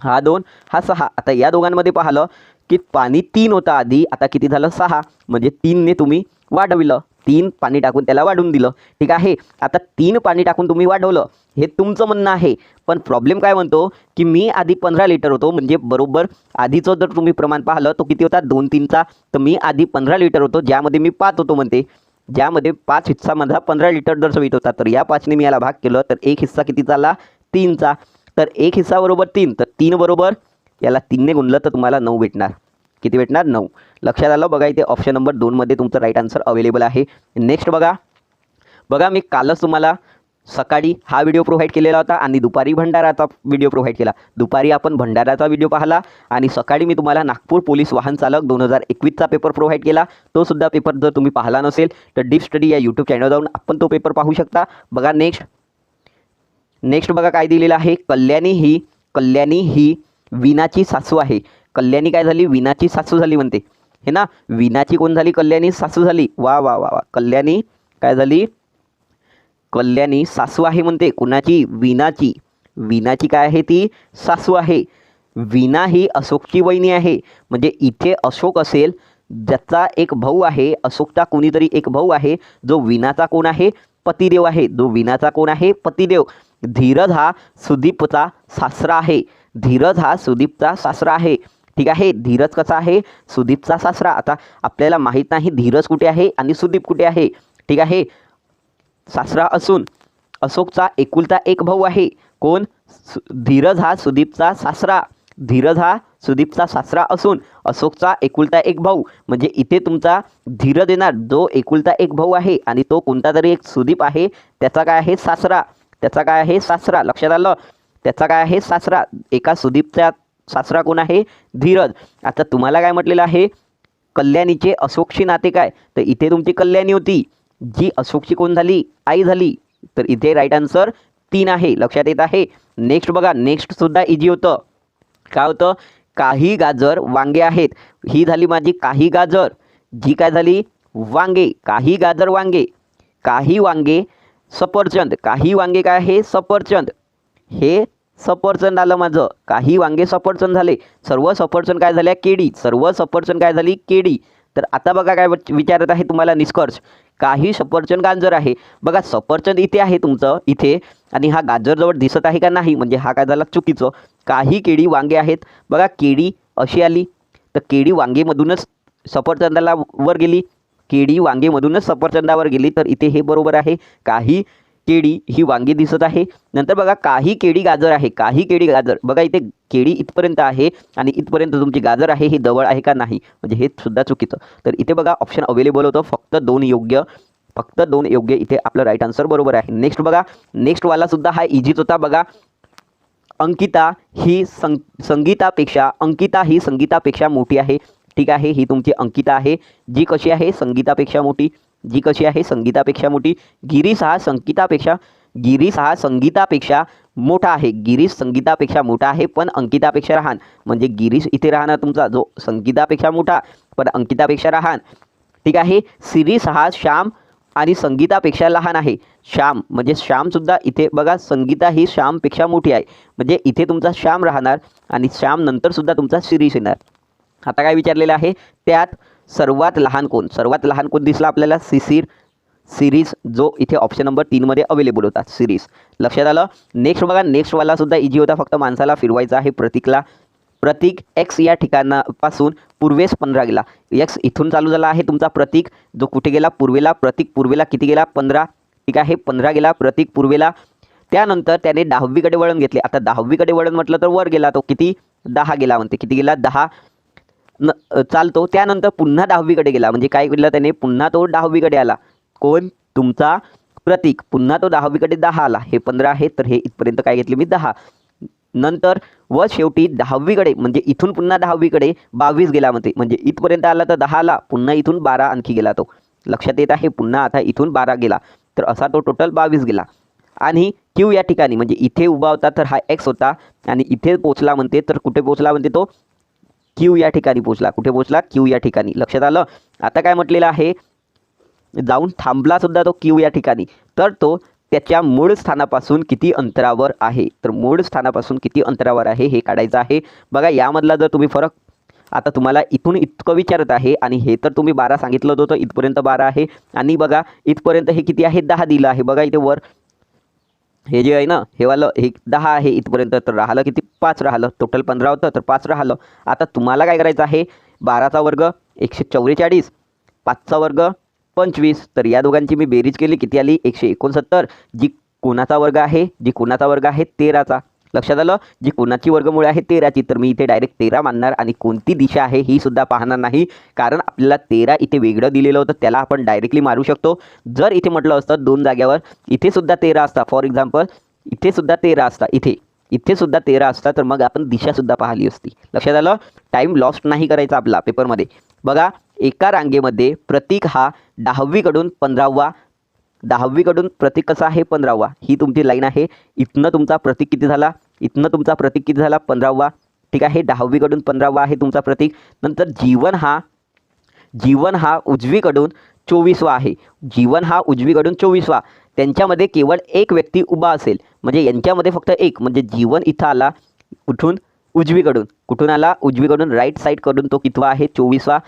हा 2 हा 6. आता या दोघांमध्ये पाहिलं की पाणी 3 होतं आधी, आता किती झालं, 6. म्हणजे 3ने तुम्ही वाढविलं. 3 पाणी टाकून त्याला वाढवून दिलं. ठीक आहे. आता 3 पाणी टाकून तुम्ही वाढवलं, हे तुमचं म्हणणं आहे. पण प्रॉब्लेम काय म्हणतो की मी आधी 15 लिटर होतो, म्हणजे बरोबर आधीचं जर तुम्ही प्रमाण पाहिलं तो किती होता, 2 3चा. तर मी आधी 15 लिटर होतो ज्यामध्ये मी 5 होतो म्हणते, ज्यामध्ये 5 हिस्सा माझा 15 लिटर दर्शवित होता. तर या 5ने मी याला भाग केलं तर 1 हिस्सा किती झाला, 3चा. तर 1 हिस्सा बरोबर 3. तर 3 बरोबर याला 3ने गुणलं तर तुम्हाला 9 भेटणार. किती भेटणार, 9. लक्षात आलं. बघा इथे ऑप्शन नंबर 2 मध्ये तुमचं राईट आन्सर अवेलेबल आहे. नेक्स्ट बघा बघा मी कालच तुम्हाला सकाळी हा व्हिडिओ प्रोव्हाइड केलेला होता आणि दुपारी भंडाराचा व्हिडिओ प्रोव्हाइड केला. दुपारी आपण भंडाराचा व्हिडिओ पाहिला आणि सकाळी मी तुम्हाला नागपूर पोलीस वाहन चालक 2021चा पेपर प्रोव्हाइड केला. तो सुद्धा पेपर जर तुम्ही पाहिला नसेल तर डीप स्टडी या यूट्यूब चॅनल जाऊन आपण तो पेपर पाहू शकता. बघा नेक्स्ट बघा काय दिलेलं आहे. कल्याणी ही वीणाची सासू आहे. कल्याणी काय झाली? वीणाची सासू झाली म्हणते हे ना. वीणाची कोण झाली? कल्याणी सासू झाली. वा वा वा वा. कल्याणी काय झाली? कल्याणी सासू आहे म्हणते. कुणाची? वीणाची. वीणाची काय आहे? ती सासू आहे. वीणा ही अशोकची वहिनी आहे. म्हणजे इथे अशोक असेल ज्याचा एक भाऊ आहे, अशोकचा कोणीतरी एक भाऊ आहे जो वीणाचा कोण आहे? पतिदेव आहे. जो वीणाचा कोण आहे? पतिदेव. धीरज हा सुदीपचा सासरा आहे. धीरज हा सुदीपचा सासरा आहे. ठीक आहे. धीरज कसा आहे? सुदीपचा सासरा. आता आपल्याला माहीत नाही धीरज कुठे आहे आणि सुदीप कुठे आहे. ठीक आहे. सासरा असून अशोकचा एकुलता एक भाऊ आहे. कोण? धीरज हा सुदीपचा सासरा. धीरज हा सुदीपचा सासरा असून अशोकचा एकुलता एक भाऊ. म्हणजे इथे तुमचा धीरज येणार जो एकुलता एक भाऊ आहे आणि तो कोणता तरी एक सुदीप आहे त्याचा काय आहे? सासरा. त्याचा काय आहे? सासरा. लक्षात आलं? त्याचा काय आहे? सासरा. एका सुदीपचा सासरा कोण आहे? धीरज. आता तुम्हाला काय म्हटलेलं आहे? कल्याणीचे अशोकशी नाते काय? तर इथे तुमची कल्याणी होती जी अशोकची कोण झाली? आई झाली. तर इथे राईट आन्सर 3 आहे. लक्षात येत आहे? नेक्स्ट बघा. नेक्स्ट सुद्धा इजी होतं. काय होतं? काही गाजर वांगे आहेत. ही झाली माझी काही गाजर. जी काय झाली? वांगे. काही गाजर वांगे. काही वांगे सफरचंद. काही वांगे काय आहे? सफरचंद. हे सफरचंद आलं माझं. काही वांगे सफरचंद झाले. सर्व सफरचंद काय झाल्या? केळी. सर्व सफरचंद काय झाली? केळी. तर आता बघा काय विचारत आहे तुम्हाला निष्कर्ष. काही सफरचंद गाजर आहे. बघा सफरचंद इथे आहे तुमचं इथे आणि हा गाजर जवळ दिसत आहे का नाही? म्हणजे हा काय झाला? चुकीचं. काही केळी वांगे आहेत. बघा केळी अशी आली तर केळी वांगेमधूनच सफरचंदाला वर गेली. केळी वांगेमधूनच सफरचंदावर गेली. तर इथे हे बरोबर आहे. काही केळी ही वांगी दिसत आहे. नंतर बघा काही केळी गाजर आहे. काही केळी गाजर. बघा इथे केळी इथपर्यंत आहे आणि इथपर्यंत तुमची गाजर आहे. ही जवळ आहे का नाही? म्हणजे हे सुद्धा चुकीचं. तर इथे बघा ऑप्शन अवेलेबल होतं. फक्त 2 योग्य इथे आपलं राईट आन्सर बरोबर आहे. नेक्स्ट बघा. नेक्स्टवाला सुद्धा हा इझीच होता. बघा अंकिता ही संगीतापेक्षा मोठी आहे. ठीक आहे. ही तुमची अंकिता आहे जी कशी आहे? संगीतापेक्षा मोठी. जी कशी आहे? संगीतापेक्षा मोठी. गिरीश हा संगीतापेक्षा मोठा आहे. गिरीश संगीतापेक्षा मोठा आहे पण अंकितापेक्षा लहान. म्हणजे गिरीश इथे राहणार तुमचा जो संगीतापेक्षा मोठा पण अंकितापेक्षा लहान. ठीक आहे. शिरीष हा श्याम आणि संगीतापेक्षा लहान आहे. श्याम म्हणजे श्यामसुद्धा इथे बघा संगीता ही श्यामपेक्षा मोठी आहे. म्हणजे इथे तुमचा श्याम राहणार आणि श्याम नंतरसुद्धा तुमचा शिरीष येणार. आता काय विचारलेलं आहे? त्यात सर्वात लहान कोण? सर्वात लहान कोण दिसला आपल्याला? सिरीज जो इथे ऑप्शन नंबर 3 मध्ये अवेलेबल होता. सिरीज. लक्षात आलं? नेक्स्ट बघा. नेक्स्टवाला सुद्धा इजी होता. फक्त माणसाला फिरवायचा आहे प्रतीकला. प्रतीक एक्स या ठिकाणापासून पूर्वेस 15 गेला. एक्स इथून चालू झाला आहे तुमचा प्रतीक जो कुठे गेला? पूर्वेला. प्रतीक पूर्वेला किती गेला? 15. ठीक आहे. 15 गेला प्रतीक पूर्वेला. त्यानंतर त्याने 10वीकडे वळण घेतले. आता 10वीकडे वळण म्हटलं तर वर गेला तो किती? 10 गेला म्हणते. किती गेला? 10 चालतो. त्यानंतर पुन्हा 10वीकडे गेला. म्हणजे काय केलं त्याने? पुन्हा तो 10वीकडे आला. कोण? तुमचा प्रतीक. पुन्हा तो 10वीकडे 10 आला. हे 15 आहे तर हे इथपर्यंत काय घेतले मी? 10. नंतर व शेवटी 10वीकडे म्हणजे इथून पुन्हा 10वीकडे 22 गेला म्हणते. म्हणजे इथपर्यंत आला तर 10 आला. पुन्हा इथून 12 आणखी गेला तो. लक्षात येत आहे? पुन्हा आता इथून 12 गेला तर असा तो टोटल 22 गेला. आणि क्यू या ठिकाणी म्हणजे इथे उभा होता तर हा एक्स होता आणि इथे पोचला म्हणते तर कुठे पोचला म्हणते? तो क्यू या ठिकाणी पोचला. कुठे पोचला? क्यू या ठिकाणी. लक्षात आलं? आता काय म्हटलेलं आहे? जाऊन थांबला सुद्धा तो क्यू या ठिकाणी. तर तो त्याच्या मूळ स्थानापासून किती अंतरावर आहे? तर मूळ स्थानापासून किती अंतरावर आहे हे काढायचं आहे. बघा यामधला जर तुम्ही फरक आता तुम्हाला इथून इतकं विचारत आहे आणि हे तर तुम्ही 12 सांगितलं होतं. इथपर्यंत 12 आहे आणि बघा इथपर्यंत हे किती आहे? 10 दिलं आहे. बघा इथे वर हे जे आहे ना हे वालं हे 10 आहे इथपर्यंत. तर राहिलं किती? 5 राहिलं. टोटल 15 होतं तर 5 राहिलं. आता तुम्हाला काय करायचं आहे? 12चा वर्ग 144, 5चा वर्ग 25. तर या दोघांची मी बेरीज केली किती आली? 169. जी कोणाचा वर्ग आहे? 13चा. लक्षात आलं. जी कोणाची वर्गमूळ आहे 13ची, तर मी इथे डायरेक्ट 13 मानणार आणि कोणती दिशा आहे ही सुद्धा पाहणार नाही, कारण आपल्याला 13 इथे वेगळं दिलेलं होतं, त्याला आपण डायरेक्टली मारू शकतो. जर इथे म्हटलं असतं 2 जाग्यावर इथे सुद्धा 13 असता, फॉर एक्झाम्पल इथे सुद्धा 13 असता, इथे सुद्धा 13 असता, तर मग आपण दिशासुद्धा पाहिली असती. लक्षात आलं. टाईम लॉस्ट नाही करायचा आपला पेपरमध्ये. बघा, एका रांगेमध्ये प्रतीक हा 10वीकडून 15वा, 10वीकडून प्रतीक कसा आहे 15वा, ही तुमची लाईन आहे. इथनं तुमचा प्रतीक किती झाला, इथनं तुमचा प्रतीक किती झाला 15वा, ठीक आहे. 10वीकडून 15वा आहे तुमचा प्रतीक. नंतर जीवन हा उजवीकडून 24वा आहे. जीवन हा उजवीकडून 24वा. त्यांच्यामध्ये केवळ एक व्यक्ती उभा असेल, म्हणजे यांच्यामध्ये फक्त एक, म्हणजे जीवन इथं आला कुठून, उजवीकडून. कुठून आला, उजवीकडून, राईट साईडकडून. तो कितवा आहे, 24वा.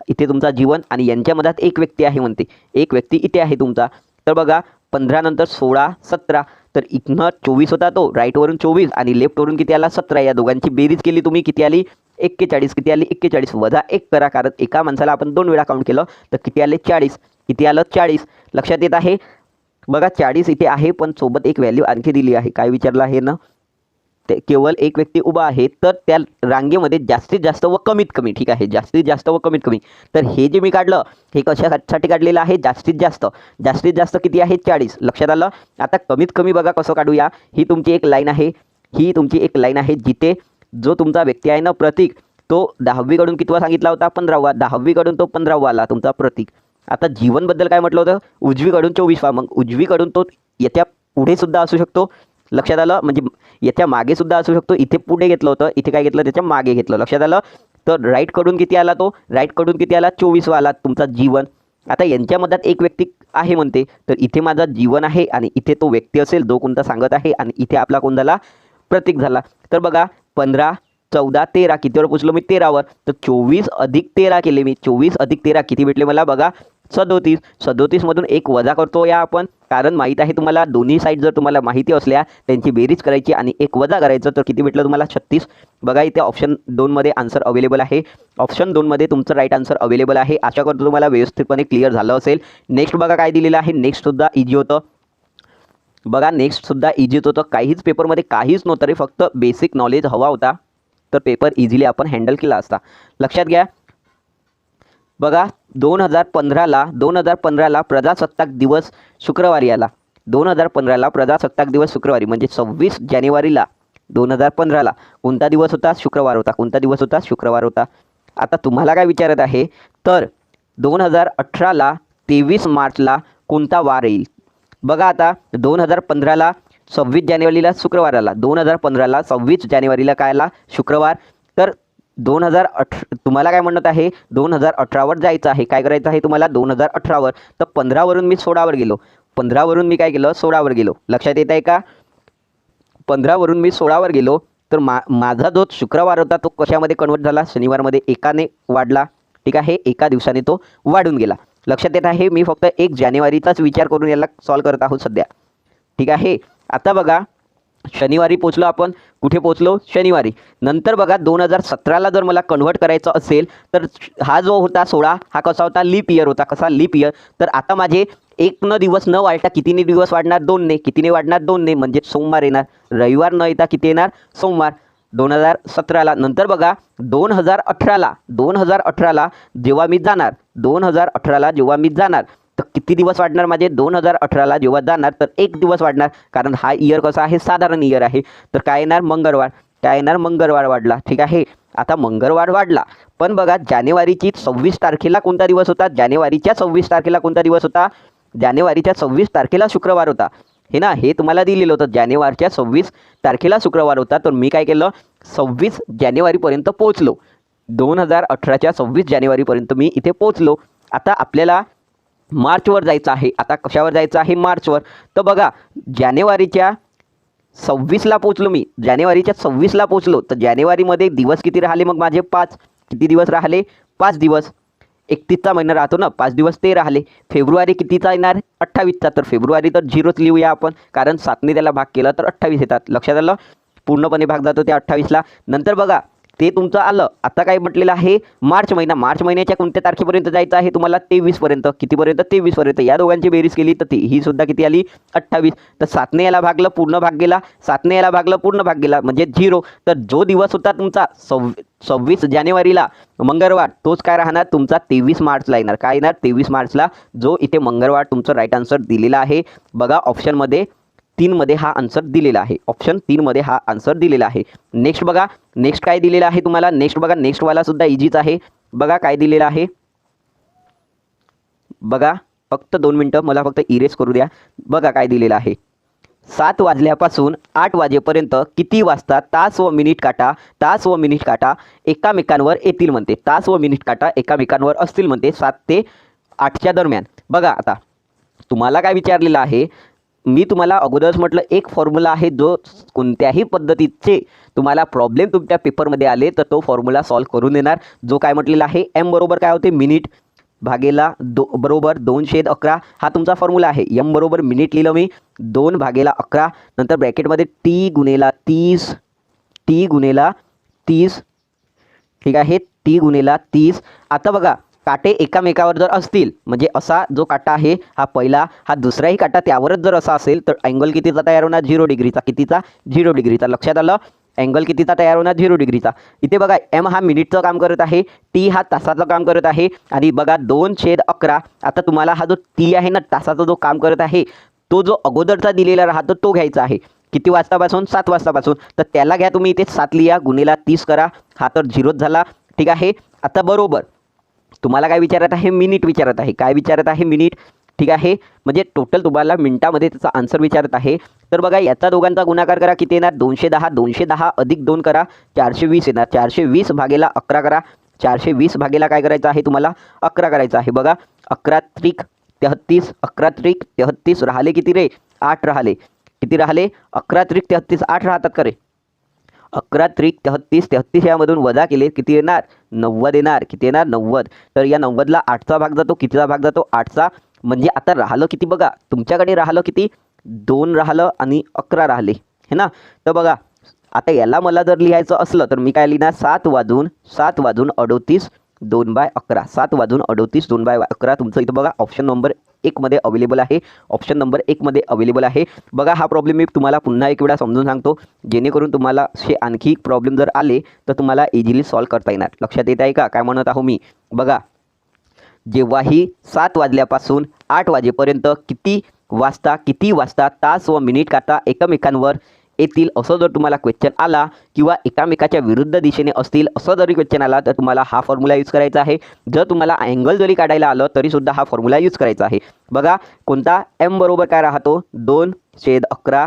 इथे तुमचा जीवन आणि यांच्या मधात एक व्यक्ती आहे म्हणते, एक व्यक्ती इथे आहे तुमचा. तर बघा 15 नंतर 16, 17, तर इथनं 24 होता तो, राईटवरून 24 आणि लेफ्टवरून किती आला 17. या दोघांची बेरीज केली तुम्ही, किती आली 41. किती आली 41 वजा 1 करा, कारण एका माणसाला आपण 2 वेळा काउंट केलं, तर किती आले 40. किती आलं 40. लक्षात येत आहे. बघा 40 इथे आहे, पण सोबत एक व्हॅल्यू आणखी दिली आहे. काय विचारलं आहे ना, ते केवळ एक व्यक्ती उभा आहे, तर त्या रांगेमध्ये जास्तीत जास्त व कमीत कमी, ठीक आहे, जास्तीत जास्त व कमीत कमी. तर हे जे मी काढलं हे कशासाठी काढलेलं आहे, जास्तीत जास्त किती आहे 40. लक्षात आलं. आता कमीत कमी बघा कसं काढूया. ही तुमची एक लाईन आहे, जिथे जो तुमचा व्यक्ती आहे ना प्रतीक, तो 10वीकडून कितवा सांगितला होता 15वा, 10वीकडून तो 15वा आला तुमचा प्रतीक. आता जीवनबद्दल काय म्हटलं होतं, उजवीकडून 24वा, मग उजवीकडून तो येत्या पुढे सुद्धा असू शकतो. लक्षात आलं, म्हणजे याच्या मागे सुद्धा असू शकतो. इथे पुढे घेतलं होतं, इथे काय घेतलं, त्याच्या मागे घेतलं. लक्षात आलं. तर राईटकडून किती आला तो, राईटकडून किती आला 24वा आला तुमचा जीवन. आता यांच्या मधात एक व्यक्ती आहे म्हणते, तर इथे माझा जीवन आहे आणि इथे तो व्यक्ती असेल जो कोणता सांगत आहे, आणि इथे आपला कोण झाला, प्रतीक झाला. तर बघा 15, 14, 13, कितीवर पोचलो मी 13वर. तर 24 अधिक 13 केले मी, 24 अधिक 13 किती भेटले मला, बघा 37. 37मधून एक वजा करतो या आपण, कारण माहीत आहे तुम्हाला दोन्ही साईड जर तुम्हाला माहिती असल्या त्यांची बेरीज करायची आणि एक वजा करायचं, तर किती भेटलं तुम्हाला 36. बघा इथे ऑप्शन 2मध्ये आन्सर अवेलेबल आहे. ऑप्शन 2मध्ये तुमचं राईट आन्सर अवेलेबल आहे. आशा करतो तुम्हाला व्यवस्थितपणे क्लिअर झालं असेल. नेक्स्ट बघा काय दिलेलं आहे. नेक्स्टसुद्धा इझी होतं. बघा नेक्स्टसुद्धा इझीच होतं. काहीच पेपरमध्ये काहीच नव्हतं रे, फक्त बेसिक नॉलेज हवा होता, तर पेपर इझिली आपण हँडल केला असता. लक्षात घ्या. बघा 2015ला प्रजासत्ताक दिवस शुक्रवारी आला. 2015ला प्रजासत्ताक दिवस शुक्रवारी, म्हणजे 26 जानेवारीला 2015ला कोणता दिवस होता, शुक्रवार होता. कोणता दिवस होता, शुक्रवार होता. आता तुम्हाला काय विचारत आहे, तर 2018ला 23 मार्चला कोणता वार येईल. बघा आता 2015ला 26 जानेवारीला शुक्रवार आला, 2015ला 26 जानेवारीला काय आला, शुक्रवार. तर 2018 तुम्हाला काय म्हणत आहे, 2018वर जायचं आहे. काय करायचं आहे तुम्हाला, 2018वर. तर 15वरून मी 16वर गेलो, 15वरून मी काय केलं, 16वर गेलो. लक्षात येत आहे का. 15वरून मी 16वर गेलो, तर माझा जो शुक्रवार होता तो कशामध्ये कन्वर्ट झाला, शनिवारमध्ये. एकाने वाढला, ठीक आहे, एका दिवसाने तो वाढून गेला. लक्षात येत आहे. मी फक्त 1 जानेवारीचाच विचार करून याला सॉल्व करत आहोत सध्या, ठीक आहे. आता बघा शनिवारी पोचलो आपण. कुठे पोचलो, शनिवारी. नंतर बघा 2017ला जर मला कन्वर्ट करायचं असेल, तर हा जो होता 16 हा कसा होता, लीप इयर होता. कसा, लीप इयर. तर आता माझे एक न दिवस न वाढता कितीने दिवस वाढणार, 2ने. कितीने वाढणार, 2ने, म्हणजे सोमवार येणार. रविवार न येता किती येणार, सोमवार. 2017ला. नंतर बघा 2018ला जेव्हा मी जाणार, 2018ला जेव्हा मी जाणार, तर किती दिवस वाढणार माझे, 2018ला जेव्हा जाणार तर 1 दिवस वाढणार, कारण हा इयर कसा आहे, साधारण इयर आहे. तर काय येणार, मंगळवार. काय येणार, मंगळवार वाढला, ठीक आहे. आता मंगळवार वाढला, पण बघा जानेवारीची 26 तारखेला कोणता दिवस होता, जानेवारीच्या 26 तारखेला कोणता दिवस होता, जानेवारीच्या 26 तारखेला शुक्रवार होता, हे ना. हे तुम्हाला दिलेलं होतं, जानेवारीच्या 26 तारखेला शुक्रवार होता. तर मी काय केलं, 26 जानेवारीपर्यंत पोचलो. 2018च्या 26 जानेवारीपर्यंत मी इथे पोचलो. आता आपल्याला मार्चवर जायचं आहे. आता कशावर जायचं आहे, मार्चवर. तर बघा जानेवारीच्या 26ला पोचलो मी, जानेवारीच्या 26ला पोचलो. तर जानेवारीमध्ये दिवस किती राहिले मग माझे, 5. किती दिवस राहिले, 5 दिवस. 31चा महिना राहतो ना, 5 दिवस ते राहिले. फेब्रुवारी कितीचा येणार, 28चा. तर फेब्रुवारी तर 0च लिहूया आपण, कारण 7ने त्याला भाग केला तर 28 येतात. लक्षात आलं. पूर्णपणे भाग जातो त्या 28ला. नंतर बघा ते तुमचं आलं. आता काय म्हटलेलं आहे, मार्च महिना. मार्च महिन्याच्या कोणत्या तारखेपर्यंत जायचं आहे तुम्हाला, 23 पर्यंत. कितीपर्यंत, 23 पर्यंत. या दोघांची बेरीज केली तर ही सुद्धा किती आली, 28. तर 7ने याला भागलं, पूर्ण भाग गेला. 7ने याला भागलं, पूर्ण भाग गेला, म्हणजे 0. तर जो दिवस होता तुमचा 26 जानेवारीला मंगळवार, तोच काय राहणार तुमचा 23 मार्चला येणार. काय येणार, 23 मार्चला, जो इथे मंगळवार तुमचं राईट आन्सर दिलेला आहे. बघा ऑप्शनमध्ये 3 मध्ये हा आन्सर दिलेला आहे. ऑप्शन 3 मध्ये हा आन्सर दिलेला आहे. नेक्स्ट बघा, नेक्स्ट काय दिलेलं आहे तुम्हाला. नेक्स्ट बघा, नेक्स्ट वाला सुद्धा इझीच आहे. बघा काय दिलेलं आहे, बघा फक्त 2 मिनटं, मला फक्त इरेज करू द्या. बघा काय दिलेलं आहे, 7 वाजल्यापासून 8 वाजेपर्यंत किती वाजता तास व मिनिट काटा, तास व मिनिट काटा एकामेकांवर येतील म्हणते. तास व मिनिट काटा एकामेकांवर असतील म्हणते 7 ते 8च्या दरम्यान. बघा आता तुम्हाला काय विचारलेलं आहे, मी तुम्हाला अगोदरच म्हटलं एक फॉर्म्युला आहे, जो कोणत्याही पद्धतीचे तुम्हाला प्रॉब्लेम तुमच्या पेपरमध्ये आले तर तो फॉर्म्युला सॉल्व्ह करून देणार. जो काय म्हटलेला आहे, एम बरोबर काय होते, मिनिट भागेला बरोबर 2/11. हा तुमचा फॉर्म्युला आहे. एम बरोबर मिनिट लिहिलं मी, 2/11. नंतर ब्रॅकेटमध्ये टी गुणेला 30, टी गुणेला 30, ठीक आहे, टी गुणेला 30. आता बघा काटे एकामेकावर जर असतील, म्हणजे असा जो काटा आहे हा पहिला, हा दुसराही काटा त्यावरच जर असा असेल तर अँगल कितीचा तयार होणार, 0 डिग्रीचा. कितीचा, 0 डिग्रीचा. लक्षात आलं, अँगल कितीचा तयार होणार, 0 डिग्रीचा. इथे बघा एम हा मिनिटचं काम करत आहे, टी हा तासाचं काम करत आहे, आणि बघा 2/11. आता तुम्हाला हा जो टी आहे ना, तासाचा जो काम करत आहे, तो जो अगोदरचा दिलेला राहतो तो घ्यायचा आहे. किती वाजतापासून, 7 वाजतापासून. तर त्याला घ्या तुम्ही, इथे 7 लिहा, गुणिला 30 करा. हा तर 0च झाला, ठीक आहे. आता बरोबर तुम्हाला काय विचारत आहे, मिनिट विचारत आहे. काय विचारत आहे, मिनिट, ठीक आहे. म्हणजे टोटल तुम्हाला मिनिटामध्ये त्याचा आन्सर विचारत आहे. तर बघा याचा दोघांचा गुणाकार करा, किती येणार, 210. 210 अधिक 2 करा, 420 येणार. 420 भागेला 11 करा. 420 भागेला काय करायचं आहे तुम्हाला, 11 करायचं आहे. बघा 11 त्रिक 33, 11 त्रिक 33, राहिले किती रे, 8 राहिले. किती राहिले, 11 त्रिक 33, 8 राहतात का रे. 11 त्रिक 33, 33 यामधून वजा केले किती येणार, 90 येणार. किती येणार, 90. तर या 90ला 8चा भाग जातो. कितीचा भाग जातो, 8चा. म्हणजे आता राहिलं किती बघा, तुमच्याकडे राहिलं किती, 2 राहिलं आणि 11 राहिले, है ना. तर बघा आता याला मला जर लिहायचं असलं तर मी काय लिहिणार, 7 वाजून 38 2/11. 7 वाजून 38 2/11. तुमचं इथं बघा ऑप्शन नंबर 1 मध्ये अवेलेबल आहे. ऑप्शन नंबर 1 मध्ये अवेलेबल आहे. बघा हा प्रॉब्लेम मी तुम्हाला पुन्हा एक वेळा समजून सांगतो, जेणेकरून तुम्हाला असे आणखी प्रॉब्लेम जर आले तर तुम्हाला इझिली सॉल्व्ह करता येणार. लक्षात येत आहे का काय म्हणत आहो मी. बघा जेव्हाही 7 वाजल्यापासून 8 वाजेपर्यंत किती वाजता तास व मिनिट काटा एकमेकांवर येतील असं जर तुम्हाला क्वेश्चन आला, किंवा एकामेकाच्या विरुद्ध दिशेने असतील असं जरी क्वेश्चन आला, तर तुम्हाला हा फॉर्म्युला यूज करायचा आहे. जर तुम्हाला अँगल जरी काढायला आलं तरीसुद्धा हा फॉर्म्युला यूज करायचा आहे. बघा कोणता, एम बरोबर काय राहतो, 2/11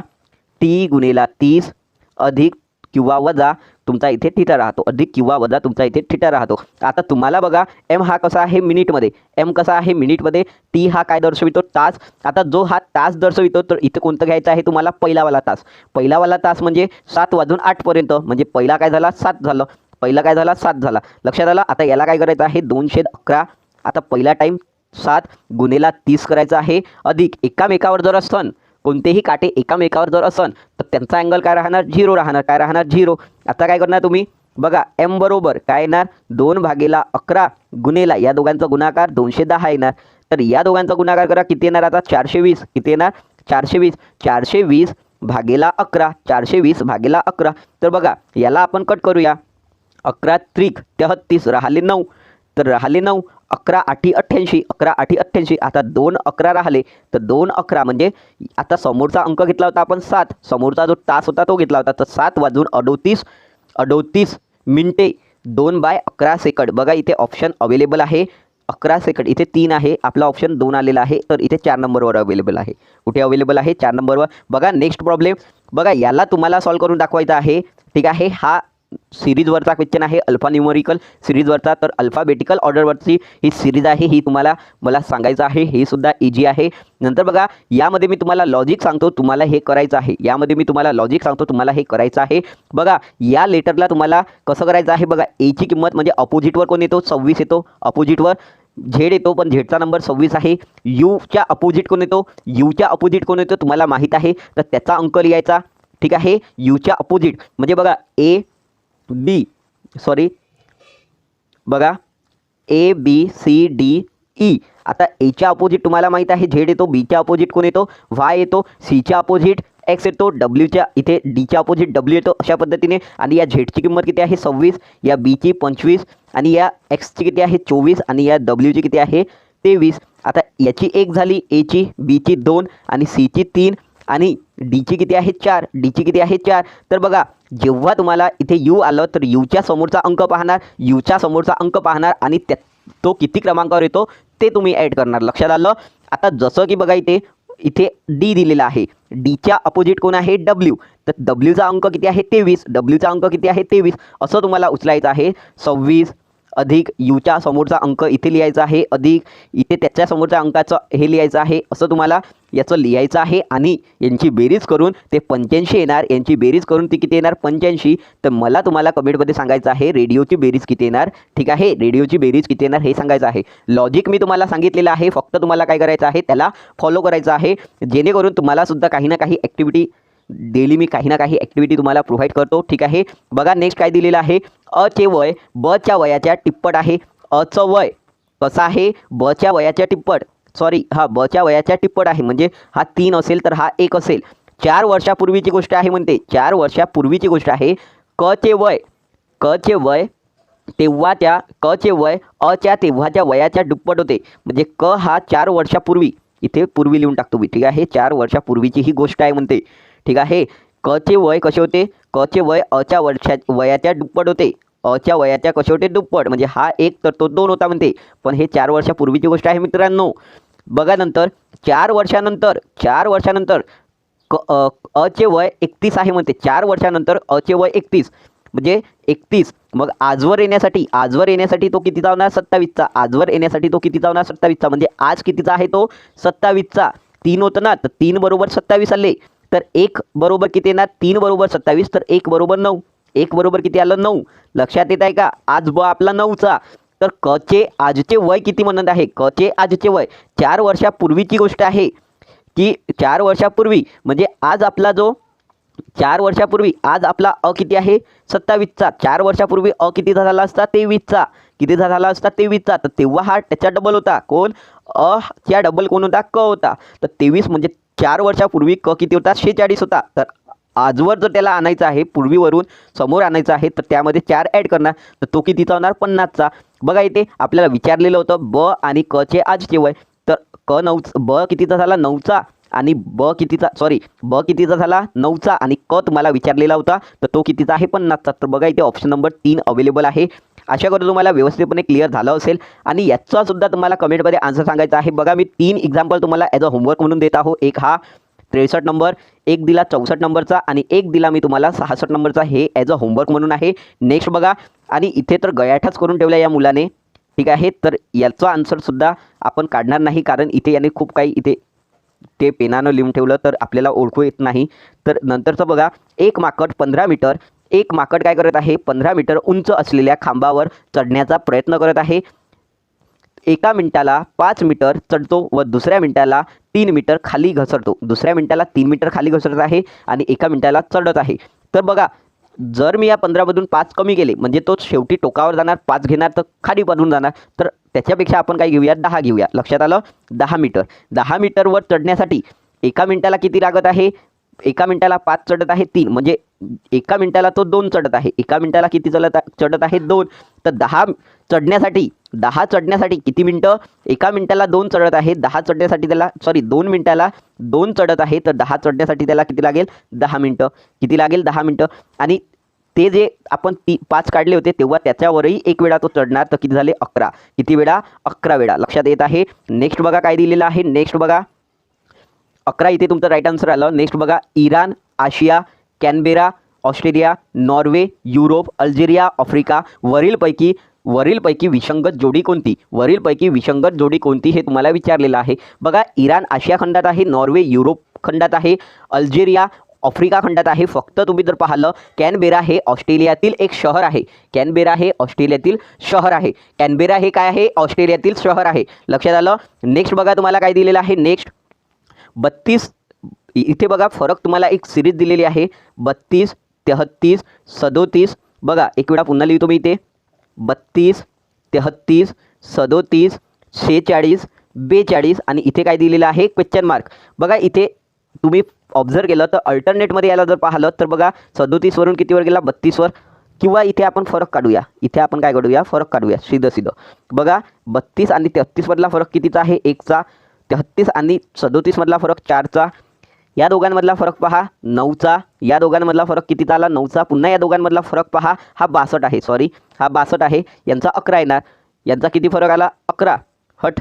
टी गुणेला 30 अधिक किंवा वजा तुमचा इथे थिटा राहतो. अधिक किंवा वजा तुमचा इथे थिटा राहतो. आता तुम्हाला बघा एम हा कसा आहे मिनिटमध्ये, एम कसा आहे मिनिटमध्ये, टी हा काय दर्शवितो, तास. आता जो हा तास दर्शवितो तर इथे कोणतं घ्यायचं आहे तुम्हाला, पहिलावाला तास. पहिलावाला तास म्हणजे 7 वाजून 8 पर्यंत, म्हणजे पहिला काय झाला, 7 झालं. पहिला काय झाला, 7 झाला. लक्षात आलं. आता याला काय करायचं आहे, 2/11. आता पहिला टाईम 7 गुणेला 30 करायचा आहे, अधिक एकामेकावर जर असन, कोणतेही काटे एकामेकावर जर असन तर त्यांचा अँगल काय राहणार, 0 राहणार. काय राहणार, 0. आता काय करणार तुम्ही, बघा एम बरोबर काय येणार, 2/11 गुणेला या दोघांचा गुणाकार 210 येणार. तर या दोघांचा गुणाकार करा, किती येणार आता, 420. किती येणार, 420. 420 भागेला 11. 420 भागेला 11. तर बघा याला आपण कट करूया. 11 त्रिक 33, राहिले 9. तर राहिले 9. 11 8 88. 11 8 88. आता 2/11 राहिले. तर 2/11 म्हणजे आता समोरचा अंक घेतला होता आपण 7, समोरचा जो तास होता तो घेतला होता. तर 7 वाजून 38 मिनिटे 2/11 सेकंड. बघा इथे ऑप्शन अवेलेबल आहे 11 सेकंड. इथे 3 आहे, आपला ऑप्शन 2 आलेला आहे. तर इथे 4 नंबरवर अवेलेबल आहे. कुठे अवेलेबल आहे, 4 नंबरवर. बघा नेक्स्ट प्रॉब्लेम, बघा याला तुम्हाला सॉल्व्ह करून दाखवायचा आहे, ठीक आहे. हा सिरीजवरचा क्वेश्चन आहे, अल्फा न्यूमरिकल सिरीजवरचा. तर अल्फाबेटिकल ऑर्डरवरची ही सिरीज आहे, ही तुम्हाला मला सांगायचं आहे. हे सुद्धा इझी आहे. नंतर बघा यामध्ये मी तुम्हाला लॉजिक सांगतो, तुम्हाला हे करायचं आहे. यामध्ये मी तुम्हाला लॉजिक सांगतो, तुम्हाला हे करायचं आहे. बघा या लेटरला तुम्हाला कसं करायचं आहे, बघा एची किंमत म्हणजे अपोजिटवर कोण येतो, 26 येतो. अपोजिटवर झेड येतो, पण झेडचा नंबर 26 आहे. यूच्या अपोजिट कोण येतो, यूच्या अपोजिट कोण येतो तुम्हाला माहीत आहे. तर त्याचा अंक लिहायचा, ठीक आहे. यूच्या अपोजिट म्हणजे बघा ए बी सॉरी बघा A B C D E. आता एच्या अपोजिट तुम्हाला माहीत आहे झेड येतो, बीच्या अपोजिट कोण येतो वाय येतो, सीच्या अपोजिट एक्स येतो, डब्ल्यूच्या इथे डीच्या अपोजिट डब्ल्यू येतो. अशा पद्धतीने आणि या झेडची किंमत किती आहे 26, या बीची 25 आणि या एक्सची किती आहे 24 आणि या डब्ल्यूची किती आहे 23. आता याची 1 झाली, एची, बीची 2 आणि सीची 3 आणि डीची किती आहे 4, डीची किती आहे 4. तर बघा जेव्हा तुम्हाला इथे यू आलं तर यूच्या समोरचा अंक पाहणार, यूच्या समोरचा अंक पाहणार आणि तो किती क्रमांकावर येतो ते तुम्ही ॲड करणार. लक्षात आलं. आता जसं की बघा इथे इथे डी दिलेला आहे, डीच्या अपोजिट कोण आहे डब्ल्यू, तर डब्ल्यूचा अंक किती आहे 23, डब्ल्यूचा अंक किती आहे 23. असं तुम्हाला उचलायचं आहे 26 अधिक यूच्या समोरचा अंक इथे लिहायचा आहे अधिक इथे त्याच्या समोरच्या अंकाचं हे लिहायचं आहे. असं तुम्हाला याचं लिहायचं आहे आणि यांची बेरीज करून ते 85 येणार, यांची बेरीज करून ती किती येणार 85. तर मला तुम्हाला कमेंटमध्ये सांगायचं आहे रेडिओची बेरीज किती येणार. ठीक आहे, रेडिओची बेरीज किती येणार हे सांगायचं आहे. लॉजिक मी तुम्हाला सांगितलेलं आहे, फक्त तुम्हाला काय करायचं आहे त्याला फॉलो करायचं आहे, जेणेकरून तुम्हाला सुद्धा काही ना काही ॲक्टिव्हिटी डेली मी काही ना काही ॲक्टिव्हिटी तुम्हाला प्रोव्हाइड करतो. ठीक आहे, बघा नेक्स्ट काय दिलेलं आहे, अचे वय बच्या वयाच्या तिप्पट आहे. अचं वय कसं आहे बच्या वयाच्या तिप्पट, सॉरी हा बच्या वयाच्या तिप्पट आहे, म्हणजे हा 3 असेल तर हा 1 असेल. 4 वर्षापूर्वीची गोष्ट आहे म्हणते, 4 वर्षापूर्वीची गोष्ट आहे. कचे वय तेव्हा त्या कचे वय अच्या तेव्हाच्या वयाच्या दुप्पट होते, म्हणजे क हा 4 वर्षापूर्वी, इथे पूर्वी लिहून टाकतो मी. ठीक आहे, 4 वर्षापूर्वीची ही गोष्ट आहे म्हणते. ठीक आहे, कचे वय कसे होते, कचे वय अच्या वयाच्या दुप्पट होते, अच्या वयाच्या कसे होते दुप्पट, म्हणजे हा 1 तर तो 2 होता म्हणते. पण हे 4 वर्षापूर्वीची गोष्ट आहे मित्रांनो. बघा नंतर 4 वर्षानंतर अचे वय 31 आहे म्हणते. 4 वर्षानंतर अचे वय 31 म्हणजे 31. मग आजवर येण्यासाठी तो कितीचा होणार 27चा. आजवर येण्यासाठी तो कितीचा होणार 27चा, म्हणजे आज कितीचा आहे तो 27चा. 3 होतं ना, तर 3 बरोबर 27 आले. तर 1 बरोबर किती येणार 3 बरोबर 27, तर 1 बरोबर 9. 1 बरोबर किती आलं 9. लक्षात येत आहे का. आज ब आपला 9चा. तर कचे आजचे वय किती म्हणत आहे, कचे आजचे वय 4 वर्षापूर्वीची गोष्ट आहे की 4 वर्षापूर्वी, म्हणजे आज आपला जो 4 वर्षापूर्वी आज आपला अ किती आहे 27चा. 4 वर्षापूर्वी अ कितीचा झाला असता 23चा. कितीचा झाला असता 23चा. तर तेव्हा हा त्याचा डबल होता कोण, अ च्या डबल कोण होता क होता. तर 23 म्हणजे 4 वर्षापूर्वी क किती होता 46 होता. तर आजवर जर त्याला आणायचं आहे पूर्वीवरून समोर आणायचं आहे तर त्यामध्ये 4 ॲड करणार, तर तो कितीचा होणार 50चा. बघा इथे आपल्याला विचारलेलं होतं ब आणि क चे आजचे वय, तर ब कितीचा झाला 9चा आणि ब कितीचा झाला 9चा आणि क तुम्हाला विचारलेला होता तर तो कितीचा आहे 50चा. तर बघा इथे ऑप्शन नंबर 3 अवेलेबल आहे. आशा करतो तुम्हाला व्यवस्थितपणे क्लिअर झालं असेल आणि याचा सुद्धा तुम्हाला कमेंटमध्ये आन्सर सांगायचा आहे. बघा मी 3 एक्झाम्पल तुम्हाला ॲज अ होमवर्क म्हणून देत आहो. एक हा 63 नंबर, एक दिला 64 नंबरचा आणि एक दिला मी तुम्हाला 66 नंबरचा. हे ॲज अ होमवर्क म्हणून आहे. नेक्स्ट बघा, आणि इथे तर गयाठाच करून ठेवला या मुलाने. ठीक आहे, तर याचा आन्सरसुद्धा आपण काढणार नाही, कारण इथे याने खूप काही इथे ते पेनानं लिहून ठेवलं तर आपल्याला ओळखू येत नाही. तर नंतरचं बघा, एक माकड काय करत आहे 15 मीटर उंच असलेल्या खांबावर चढण्याचा प्रयत्न करत आहे. एका मिनिटाला 5 मीटर चढतो व दुसऱ्या मिनिटाला 3 मीटर खाली घसरतो. दुसऱ्या मिनिटाला 3 मीटर खाली घसरत आहे आणि एका मिनिटाला चढत आहे. तर बघा, जर मी या 15मधून 5 कमी केले म्हणजे तो शेवटी टोकावर जाणार, 5 घेणार तर खाली पडून जाणार. तर त्याच्यापेक्षा आपण काय घेऊया 10 घेऊया. लक्षात आलं. 10 मीटरवर चढण्यासाठी एका मिनिटाला किती लागत आहे, एका मिनिटाला 5 चढत आहे 3, म्हणजे एका मिनिटाला तो 2 चढत आहे. एका मिनिटाला किती चढत आहे 2. तर 10 चढण्यासाठी किती मिनटं, एका मिनिटाला 2 चढत आहे. 10 चढण्यासाठी त्याला 2 मिनिटाला 2 चढत आहे, तर 10 चढण्यासाठी त्याला किती लागेल 10 मिनटं. किती लागेल 10 मिनटं. आणि ते जे आपण 5 काढले होते तेव्हा त्याच्यावरही एक वेळा तो चढणार, तर किती झाले 11. किती वेळा 11 वेळा. लक्षात येत आहे. नेक्स्ट बघा काय दिलेलं आहे. नेक्स्ट बघा 11 इथे तुमचं राईट आन्सर आलं. नेक्स्ट बघा, इराण, आशिया, Canberra, Australia, Norway, Europe, Algeria, Africa वरीलपैकी विसंगत जोडी कोणती हे तुम्हाला विचारलेलं आहे. बघा, इराण आशिया खंडात आहे, नॉर्वे युरोप खंडात आहे, अल्जेरिया आफ्रिका खंडात आहे. फक्त तुम्ही जर पाहिलं कॅनबेरा हे ऑस्ट्रेलियातील एक शहर आहे. कॅनबेरा हे काय आहे ऑस्ट्रेलियातील शहर आहे. लक्षात आलं. नेक्स्ट बघा तुम्हाला काय दिलेलं आहे. नेक्स्ट 32 इथे बघा फरक तुम्हाला एक सिरीज दिलेली आहे. 32, 33, 37, बघा एक वेळा पुन्हा लिहितो मी इथे 32, 33, 37, 46, 42 आणि इथे काय दिलेलं आहे क्वेश्चन मार्क. बघा इथे तुम्ही ऑब्झर्व केलं तर अल्टरनेटमध्ये याला जर पाहिलं तर बघा 37 वरून कितीवर गेला 32 वर. किंवा इथे आपण फरक काढूया. इथे आपण काय काढूया फरक काढूया सीधं. बघा 32 आणि 33 मधला फरक कितीचा आहे 1चा. 33 आणि 37 मधला फरक 4चा. या दोघांमधला फरक पहा 9चा. या दोघांमधला फरक कितीचा आला 9चा. पुन्हा या दोघांमधला फरक पहा हा 62 आहे. सॉरी हा 62 आहे. यांचा 11 येणार. यांचा किती फरक आला 11. हट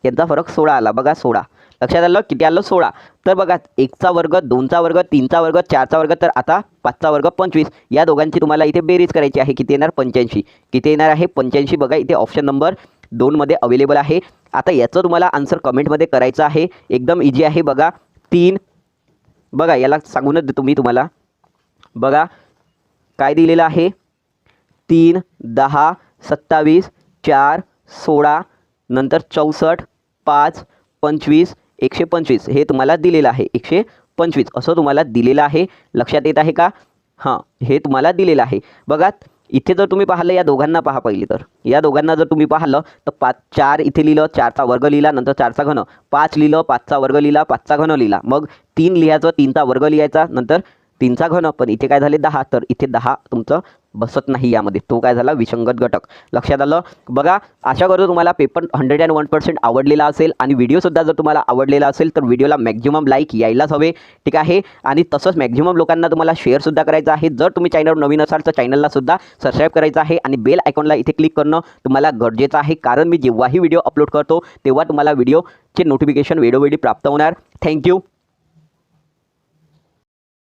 यांचा फरक 16 आला. बघा 16 लक्षात आलं किती आलं 16. तर बघा 1चा वर्ग 2चा वर्ग 3चा वर्ग 4चा वर्ग तर आता 5चा वर्ग 25. या दोघांची तुम्हाला इथे बेरीज करायची आहे. किती येणार 85. किती येणार आहे 85. बघा इथे ऑप्शन नंबर 2 मध्ये अवेलेबल आहे. आता याचं तुम्हाला आन्सर कमेंटमध्ये करायचं आहे. एकदम इझी आहे. बघा 3 बघा याला सांगूनच देतो मी तुम्हाला. बघा काय दिलेलं आहे 3, 10, 27, 4, 16 नंतर 64, 5, 25, 125 हे तुम्हाला दिलेलं आहे. 125 असं तुम्हाला दिलेलं आहे. लक्षात येत आहे का. हां हे तुम्हाला दिलेलं आहे. बघा इथे जर तुम्ही पाहिलं या दोघांना पहा पहिले तर या दोघांना जर तुम्ही पाहिलं तर 5 4 इथे लिहिलं 4चा वर्ग लिहिला नंतर 4चा घन. 5 लिहिलं 5चा वर्ग लिहिला 5चा घन लिहिला. मग 3 लिहायचं 3चा वर्ग लिहायचा नंतर 3चा घन. पण इथे काय झाले 10 तर इथे 10 तुमचं बसत नाही यामध्ये. तो काय झाला विसंगत घटक. लक्षात आलं. बघा आशा करतो तुम्हाला पेपर 101% आवडलेला असेल आणि व्हिडिओसुद्धा जर तुम्हाला आवडलेला असेल तर व्हिडिओला मॅक्झिमम लाईक यायलाच हवे. ठीक आहे. आणि तसंच मॅक्झिमम लोकांना तुम्हाला शेअरसुद्धा करायचं आहे. जर तुम्ही चॅनलवर नवीन असाल तर चॅनललासुद्धा सबस्क्राईब करायचं आहे आणि बेल आयकॉनला इथे क्लिक करणं तुम्हाला गरजेचं आहे. कारण मी जेव्हाही व्हिडिओ अपलोड करतो तेव्हा तुम्हाला व्हिडिओचे नोटिफिकेशन वेळोवेळी प्राप्त होणार. थँक्यू.